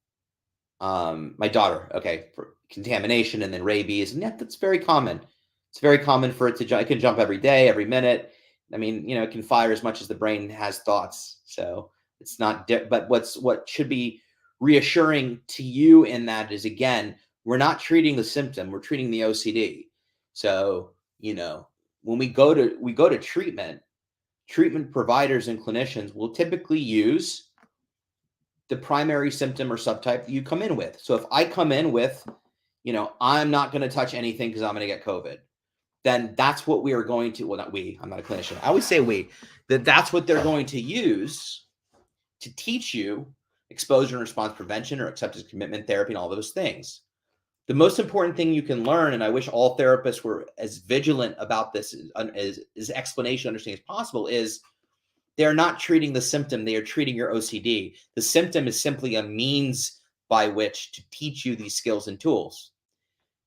Speaker 1: My daughter. Okay, for contamination and then rabies, and yeah, that's very common. It's very common for it to jump. It can jump every day, every minute. I mean, it can fire as much as the brain has thoughts. So it's not. But what should be reassuring to you in that is, again, we're not treating the symptom. We're treating the OCD. So when we go to treatment providers and clinicians will typically use the primary symptom or subtype that you come in with. So if I come in with, I'm not going to touch anything because I'm going to get COVID, then that's what we are going to, well, not we, I'm not a clinician. I always say we, that's what they're going to use to teach you exposure and response prevention or acceptance commitment therapy and all those things. The most important thing you can learn, and I wish all therapists were as vigilant about this as explanation, understanding as possible, is they're not treating the symptom, they are treating your OCD. The symptom is simply a means by which to teach you these skills and tools.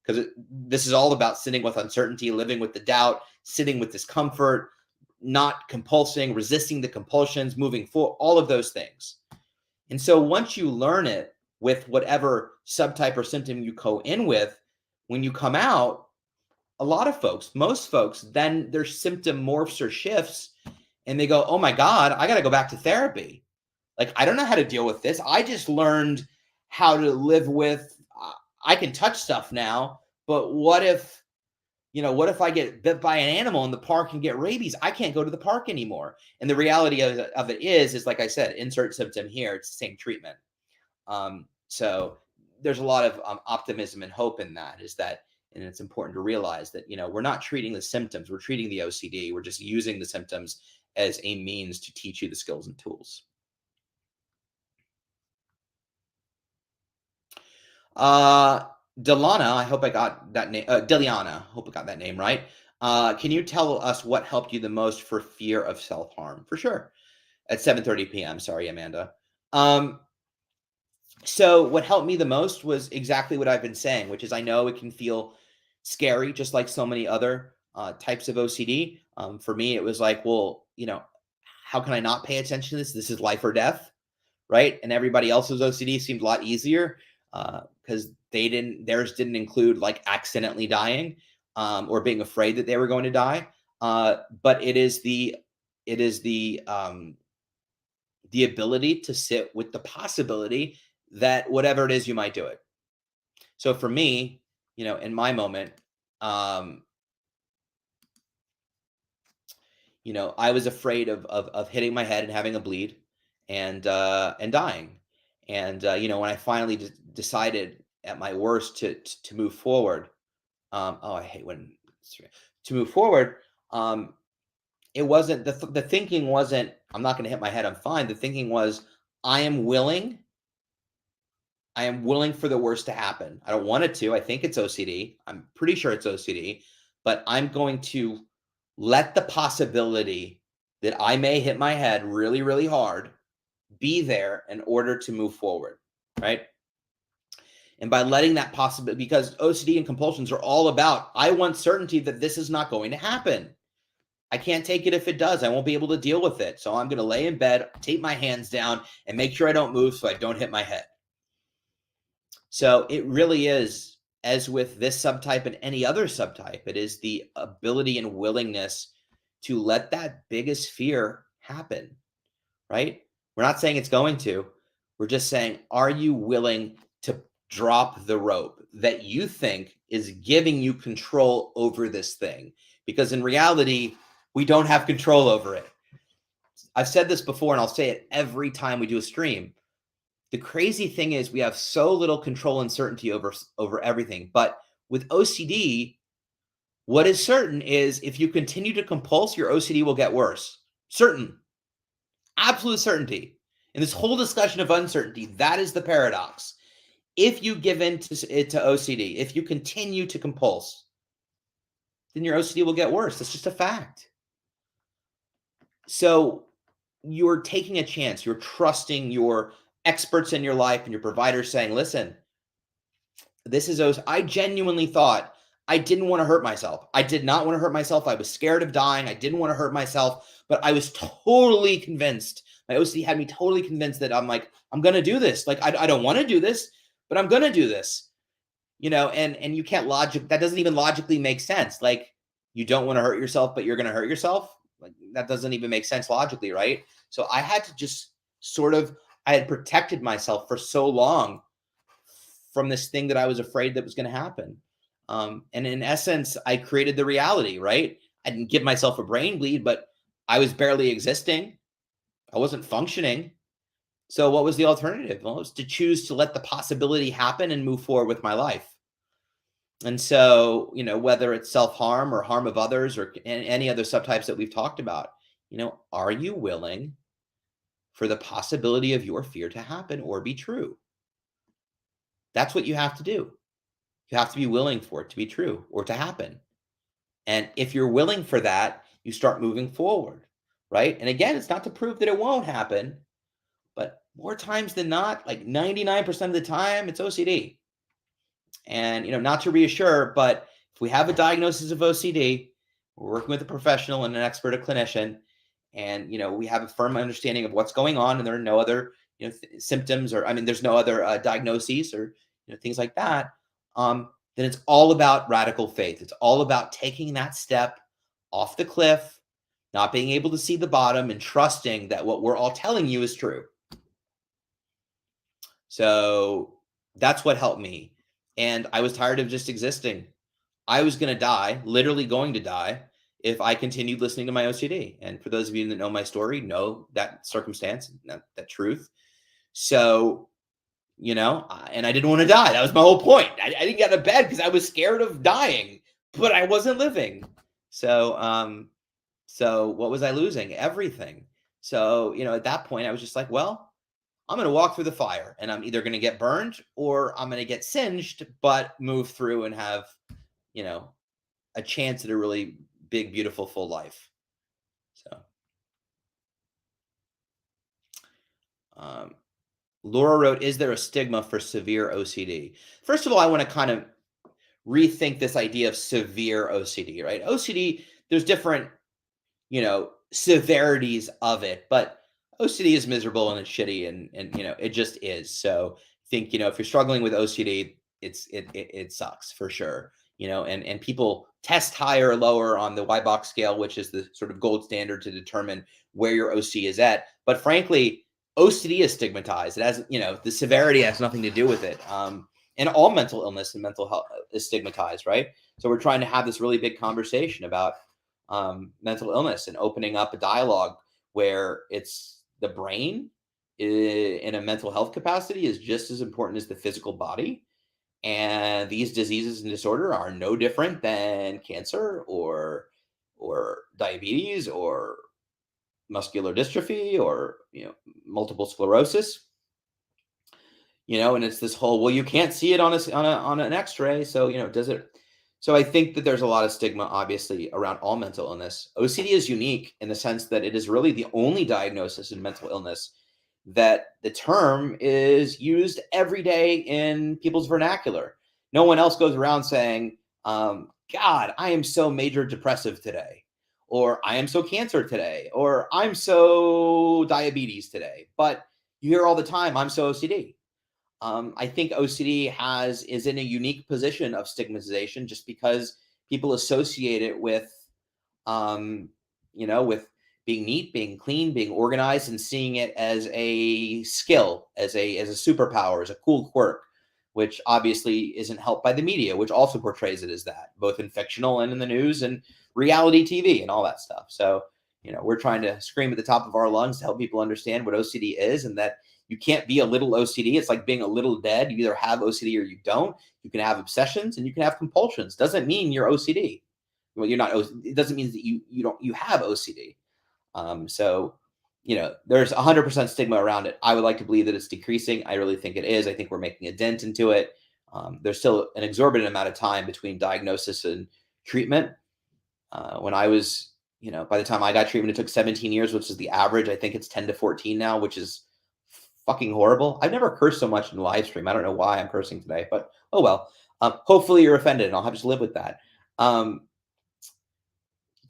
Speaker 1: Because this is all about sitting with uncertainty, living with the doubt, sitting with discomfort, not compulsing, resisting the compulsions, moving forward, all of those things. And so once you learn it with whatever subtype or symptom you go in with, when you come out, a lot of folks, most folks, then their symptom morphs or shifts and they go, oh my God, I got to go back to therapy. Like, I don't know how to deal with this. I just learned how to live with, I can touch stuff now, but what if I get bit by an animal in the park and get rabies? I can't go to the park anymore. And the reality of it is like I said, insert symptom here, it's the same treatment. So there's a lot of optimism and hope in that, and it's important to realize that, we're not treating the symptoms, we're treating the OCD. We're just using the symptoms as a means to teach you the skills and tools. Delana, I hope I got that name. Deliana, hope I got that name right. Can you tell us what helped you the most for fear of self-harm? For sure. At 7:30 p.m. Sorry, Amanda. So what helped me the most was exactly what I've been saying, which is I know it can feel scary, just like so many other types of OCD. For me, it was like, well, how can I not pay attention to this? This is life or death, right? And everybody else's OCD seemed a lot easier because theirs didn't include like accidentally dying or being afraid that they were going to die. But it is the ability to sit with the possibility that whatever it is, you might do it. So for me, in my moment, I was afraid of hitting my head and having a bleed and dying. And when I finally decided at my worst to move forward, I hate when to move forward. It wasn't the thinking wasn't I'm not going to hit my head. I'm fine. The thinking was I am willing for the worst to happen. I don't want it to. I think it's OCD. I'm pretty sure it's OCD, but I'm going to let the possibility that I may hit my head really, really hard be there in order to move forward, right? And by letting that possibility, because OCD and compulsions are all about, I want certainty that this is not going to happen. I can't take it if it does. I won't be able to deal with it. So I'm going to lay in bed, tape my hands down, and make sure I don't move so I don't hit my head. So it really is, as with this subtype and any other subtype, it is the ability and willingness to let that biggest fear happen, right? We're not saying it's going to. We're just saying, are you willing to drop the rope that you think is giving you control over this thing? Because in reality, we don't have control over it. I've said this before, and I'll say it every time we do a stream. The crazy thing is we have so little control and certainty over everything. But with OCD, what is certain is if you continue to compulse, your OCD will get worse. Certain. Absolute certainty. In this whole discussion of uncertainty, that is the paradox. If you give in to OCD, if you continue to compulse, then your OCD will get worse. That's just a fact. So you're taking a chance. You're trusting your experts in your life and your providers saying, listen, this is those. I genuinely thought I didn't want to hurt myself. I did not want to hurt myself. I was scared of dying. I didn't want to hurt myself, but I was totally convinced. My OCD had me totally convinced that I'm like, I'm going to do this. Like, I don't want to do this, but I'm going to do this, and you can't that doesn't even logically make sense. Like, you don't want to hurt yourself, but you're going to hurt yourself. Like, that doesn't even make sense logically. Right. So I had to just I had protected myself for so long from this thing that I was afraid that was going to happen. And in essence, I created the reality, right? I didn't give myself a brain bleed, but I was barely existing. I wasn't functioning. So what was the alternative? Well, it was to choose to let the possibility happen and move forward with my life. And so, whether it's self-harm or harm of others or any other subtypes that we've talked about, are you willing for the possibility of your fear to happen or be true? That's what you have to do. You have to be willing for it to be true or to happen. And if you're willing for that, you start moving forward, right? And again, it's not to prove that it won't happen, but more times than not, like 99% of the time, it's OCD. And, not to reassure, but if we have a diagnosis of OCD, we're working with a professional and an expert, a clinician, and, we have a firm understanding of what's going on, and there are no other, symptoms, or, there's no other diagnoses or, things like that. Then it's all about radical faith. It's all about taking that step off the cliff, not being able to see the bottom, and trusting that what we're all telling you is true. So that's what helped me. And I was tired of just existing. I was going to die, literally going to die, if I continued listening to my OCD. And for those of you that know my story, know that circumstance, that truth. So, and I didn't want to die. That was my whole point. I didn't get out of bed because I was scared of dying, but I wasn't living. So, so what was I losing? Everything. So, at that point, I was just like, well, I'm going to walk through the fire, and I'm either going to get burned or I'm going to get singed, but move through and have, a chance at a really big, beautiful, full life. So, Laura wrote, is there a stigma for severe OCD? First of all, I want to kind of rethink this idea of severe OCD, right? OCD, there's different, severities of it, but OCD is miserable and it's shitty, and it just is. So I think, if you're struggling with OCD, it sucks for sure. And people test higher or lower on the Y-box scale, which is the sort of gold standard to determine where your OC is at. But frankly, OCD is stigmatized. It has, the severity has nothing to do with it. And all mental illness and mental health is stigmatized, right? So we're trying to have this really big conversation about mental illness and opening up a dialogue where it's the brain in a mental health capacity is just as important as the physical body. And these diseases and disorder are no different than cancer or diabetes or muscular dystrophy or multiple sclerosis. And it's this whole, well, you can't see it on an X-ray, so does it? So I think that there's a lot of stigma, obviously, around all mental illness. OCD is unique in the sense that it is really the only diagnosis in mental illness that the term is used every day in people's vernacular. No one else goes around saying, God, I am so major depressive today, or I am so cancer today, or I'm so diabetes today. But you hear all the time, I'm so OCD. I think OCD is in a unique position of stigmatization just because people associate it with, with being neat, being clean, being organized, and seeing it as a skill, as a superpower, as a cool quirk, which obviously isn't helped by the media, which also portrays it as that, both in fictional and in the news and reality TV and all that stuff. So, we're trying to scream at the top of our lungs to help people understand what OCD is, and that you can't be a little OCD. It's like being a little dead. You either have OCD or you don't. You can have obsessions and you can have compulsions. Doesn't mean you're OCD. Well, you're not. It doesn't mean that you have OCD. So, there's 100% stigma around it. I would like to believe that it's decreasing. I really think it is. I think we're making a dent into it. There's still an exorbitant amount of time between diagnosis and treatment. When I was, by the time I got treatment, it took 17 years, which is the average. I think it's 10 to 14 now, which is fucking horrible. I've never cursed so much in the live stream. I don't know why I'm cursing today, but oh well. Hopefully you're offended and I'll have to live with that. 10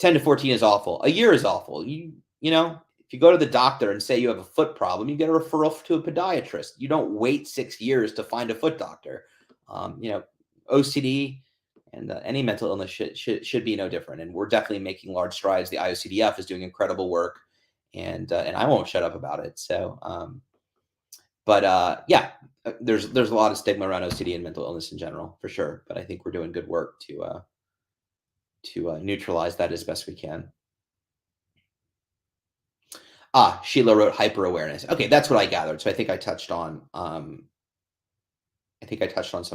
Speaker 1: to 14 is awful. A year is awful. You know, if you go to the doctor and say you have a foot problem, you get a referral to a podiatrist. You don't wait 6 years to find a foot doctor. You know, OCD and any mental illness should be no different. And we're definitely making large strides. The IOCDF is doing incredible work, and I won't shut up about it. So, yeah, there's a lot of stigma around OCD and mental illness in general, for sure. But I think we're doing good work to neutralize that as best we can. Sheila wrote hyper awareness. Okay, that's what I gathered. So I think I touched on some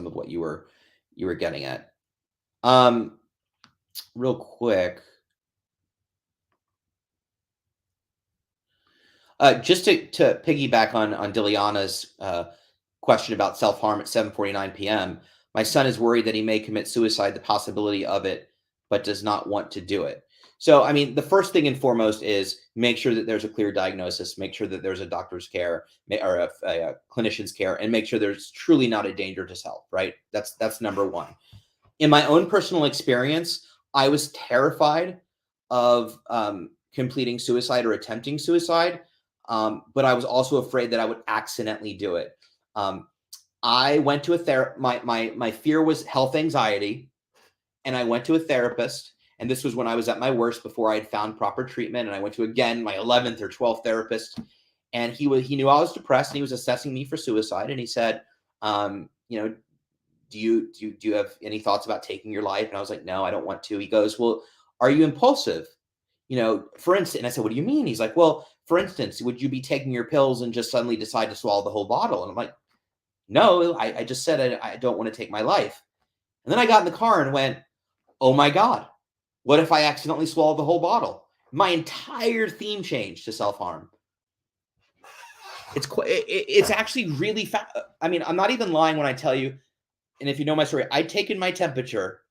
Speaker 1: of what you were getting at. Real quick, just to piggyback on Diliana's question about self-harm at 7:49 p.m. My son is worried that he may commit suicide, the possibility of it, but does not want to do it. So, I mean, the first thing and foremost is make sure that there's a clear diagnosis, make sure that there's a doctor's care or a clinician's care, and make sure there's truly not a danger to self, right? That's number one. In my own personal experience, I was terrified of completing suicide or attempting suicide, but I was also afraid that I would accidentally do it. I went to a therapist. My fear was health anxiety, and I went to a therapist. And this was when I was at my worst, before I had found proper treatment. And I went to, again, my 11th or 12th therapist. And he knew I was depressed, and he was assessing me for suicide. And he said, you know, do you have any thoughts about taking your life? And I was like, no, I don't want to. He goes, well, are you impulsive? You know, for instance, and I said, what do you mean? He's like, well, for instance, would you be taking your pills and just suddenly decide to swallow the whole bottle? And I'm like, no, I just said I don't want to take my life. And then I got in the car and went, oh my God, what if I accidentally swallowed the whole bottle? My entire theme changed to self-harm. It's actually really fast. I mean, I'm not even lying when I tell you, and if you know my story, I'd taken my temperature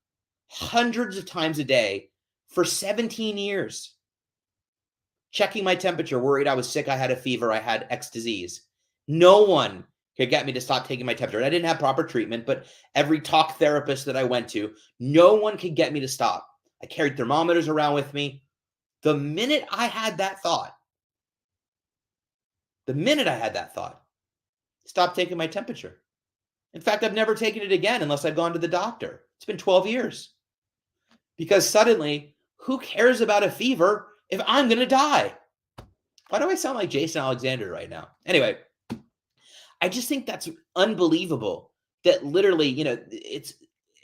Speaker 1: hundreds of times a day for 17 years. Checking my temperature, worried I was sick, I had a fever, I had X disease. No one could get me to stop taking my temperature. And I didn't have proper treatment, but every talk therapist that I went to, no one could get me to stop. I carried thermometers around with me. The minute I had that thought, stop taking my temperature. In fact, I've never taken it again unless I've gone to the doctor. It's been 12 years. Because suddenly, who cares about a fever if I'm going to die? Why do I sound like Jason Alexander right now? Anyway, I just think that's unbelievable that literally, you know, it's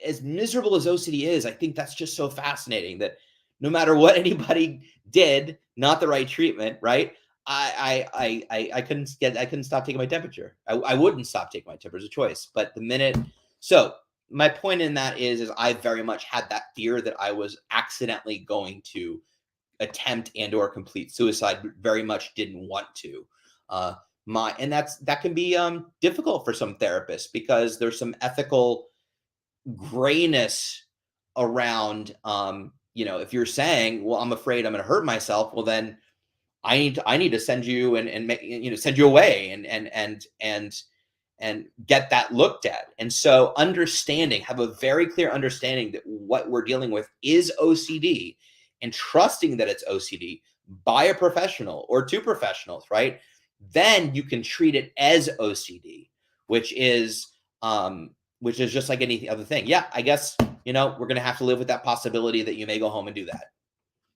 Speaker 1: as miserable as OCD is. I think that's just so fascinating that no matter what anybody did, not the right treatment, right? I couldn't stop taking my temperature. I wouldn't stop taking my temperature as a choice. But the minute, so my point in that is I very much had that fear that I was accidentally going to attempt and or complete suicide, but very much didn't want to. And that can be difficult for some therapists because there's some ethical grayness around, you know, if you're saying, well, I'm afraid I'm going to hurt myself, well, then I need to send you and make, you know, send you away and get that looked at. And so have a very clear understanding that what we're dealing with is OCD, and trusting that it's OCD by a professional or two professionals, right? Then you can treat it as OCD, which is just like any other thing. Yeah, I guess, you know, we're going to have to live with that possibility that you may go home and do that.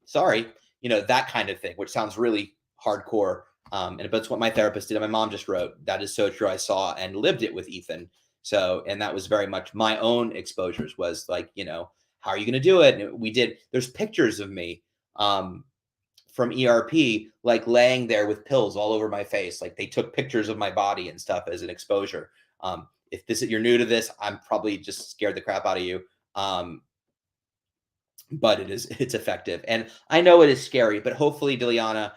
Speaker 1: Sorry, you know, that kind of thing, which sounds really hardcore. But it's what my therapist did. And my mom just wrote, that is so true. I saw and lived it with Ethan. So, and that was very much my own exposures, was like, you know, how are you going to do it? And there's pictures of me from ERP, like laying there with pills all over my face. Like they took pictures of my body and stuff as an exposure. If you're new to this, I'm probably just scared the crap out of you. But it's effective. And I know it is scary, but hopefully, Diliana,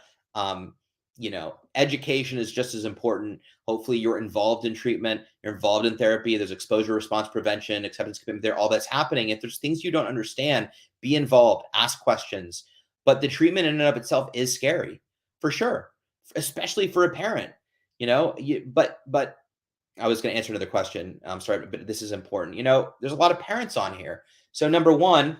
Speaker 1: you know, education is just as important. Hopefully you're involved in treatment, you're involved in therapy, there's exposure response prevention, acceptance commitment there, all that's happening. If there's things you don't understand, be involved, ask questions. But the treatment in and of itself is scary, for sure, especially for a parent. But I was going to answer another question. I'm sorry, but this is important. There's a lot of parents on here. So number one,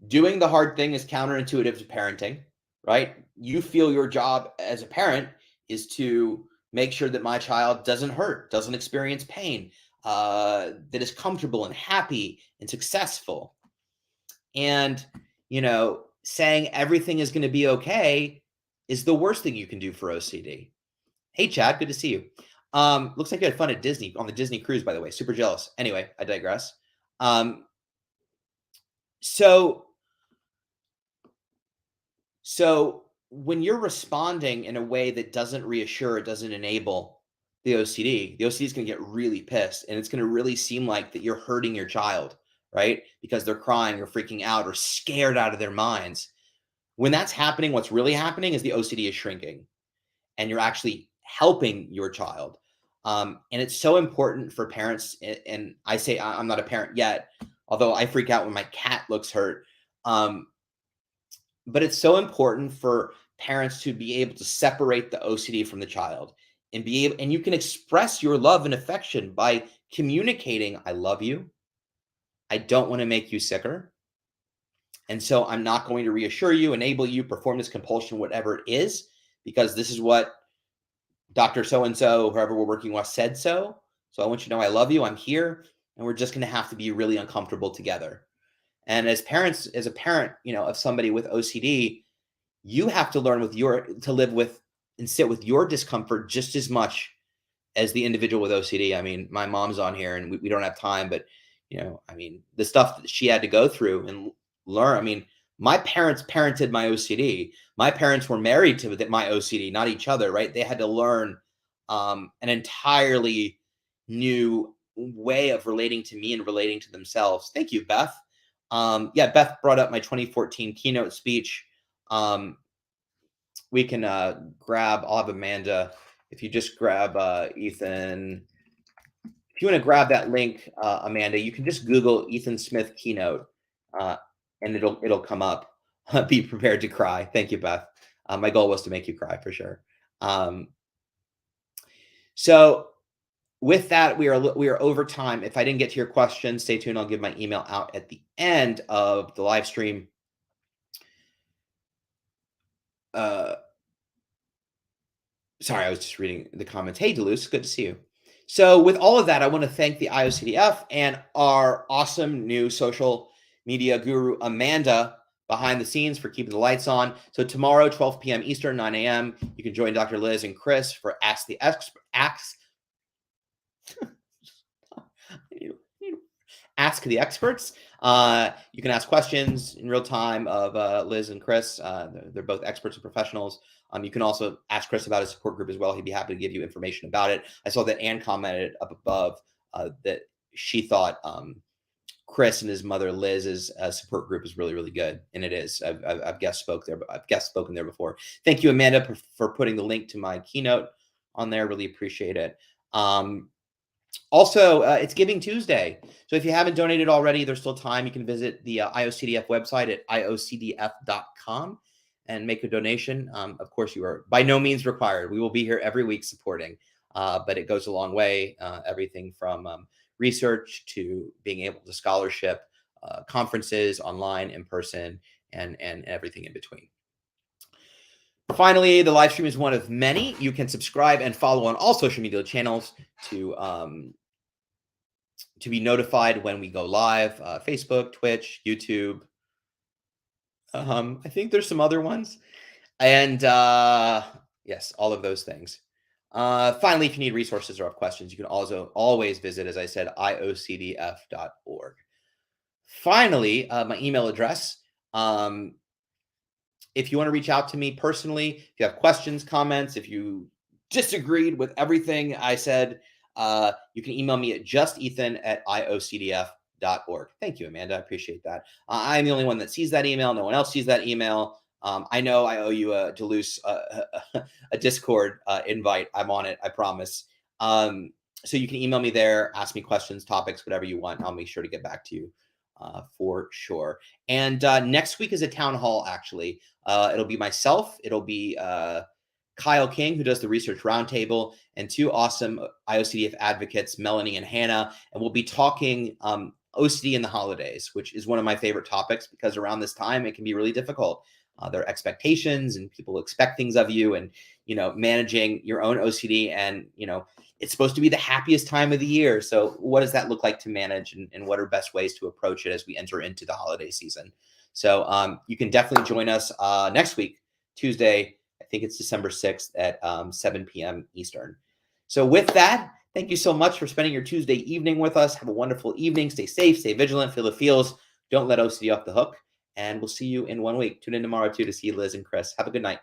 Speaker 1: doing the hard thing is counterintuitive to parenting, right? You feel your job as a parent is to make sure that my child doesn't hurt, doesn't experience pain, that is comfortable and happy and successful. And, saying everything is going to be okay is the worst thing you can do for OCD. Hey, Chad, good to see you. Looks like you had fun at Disney on the Disney cruise, by the way. Super jealous. Anyway, I digress. Um, so So when you're responding in a way that doesn't reassure, it doesn't enable the OCD is going to get really pissed and it's going to really seem like that you're hurting your child, right? Because they're crying or freaking out or scared out of their minds. When that's happening, what's really happening is the OCD is shrinking and you're actually helping your child. And it's so important for parents. And I say I'm not a parent yet, although I freak out when my cat looks hurt. But it's so important for parents to be able to separate the OCD from the child and you can express your love and affection by communicating, I love you. I don't want to make you sicker. And so I'm not going to reassure you, enable you, perform this compulsion, whatever it is, because this is what Dr. So-and-so, whoever we're working with said so. So I want you to know I love you. I'm here. And we're just going to have to be really uncomfortable together. And as parents, as a parent, of somebody with OCD, you have to learn to live with and sit with your discomfort just as much as the individual with OCD. I mean, my mom's on here and we don't have time, but the stuff that she had to go through and learn. I mean, my parents parented my OCD. My parents were married to my OCD, not each other, right? They had to learn an entirely new way of relating to me and relating to themselves. Thank you, Beth. Yeah, Beth brought up my 2014 keynote speech. We can I'll have Amanda, if you just grab Ethan, if you want to grab that link, Amanda, you can just Google Ethan Smith keynote and it'll come up. Be prepared to cry. Thank you, Beth. My goal was to make you cry for sure. So with that, we are over time. If I didn't get to your question, stay tuned. I'll give my email out at the end of the live stream. Sorry, I was just reading the comments. Hey, Deleuze, good to see you. So with all of that, I want to thank the IOCDF and our awesome new social media guru, Amanda, behind the scenes for keeping the lights on. So tomorrow, 12 p.m. Eastern, 9 a.m., you can join Dr. Liz and Chris for Ask the Experts. You can ask questions in real time of Liz and Chris. They're both experts and professionals. You can also ask Chris about his support group as well. He'd be happy to give you information about it. I saw that Anne commented up above that she thought Chris and his mother Liz's support group is really, really good, and it is. I've guest spoken there before. Thank you, Amanda, for putting the link to my keynote on there. Really appreciate it. Also, it's Giving Tuesday. So if you haven't donated already, there's still time. You can visit the IOCDF website at iocdf.com and make a donation. Of course, you are by no means required. We will be here every week supporting, but it goes a long way. Everything from research to being able to scholarship, conferences, online, in person, and everything in between. Finally, the live stream is one of many. You can subscribe and follow on all social media channels to be notified when we go live. Facebook, Twitch, YouTube. I think there's some other ones. And yes, all of those things. Finally, if you need resources or have questions, you can also always visit, as I said, iocdf.org. Finally, my email address. If you want to reach out to me personally, if you have questions, comments, if you disagreed with everything I said, you can email me at justethan@iocdf.org. Thank you, Amanda. I appreciate that. I'm the only one that sees that email. No one else sees that email. I know I owe you a Deleuze, a Discord invite. I'm on it, I promise. So you can email me there, ask me questions, topics, whatever you want. I'll make sure to get back to you for sure. And next week is a town hall, actually. It'll be myself. It'll be Kyle King, who does the Research Roundtable, and two awesome IOCDF advocates, Melanie and Hannah. And we'll be talking OCD in the holidays, which is one of my favorite topics because around this time, it can be really difficult. There are expectations and people expect things of you, and, managing your own OCD, and, it's supposed to be the happiest time of the year. So what does that look like to manage, and what are best ways to approach it as we enter into the holiday season? So you can definitely join us next week, Tuesday. I think it's December 6th at 7 p.m. Eastern. So with that, thank you so much for spending your Tuesday evening with us. Have a wonderful evening. Stay safe, stay vigilant, feel the feels. Don't let OCD off the hook. And we'll see you in 1 week. Tune in tomorrow, too, to see Liz and Chris. Have a good night.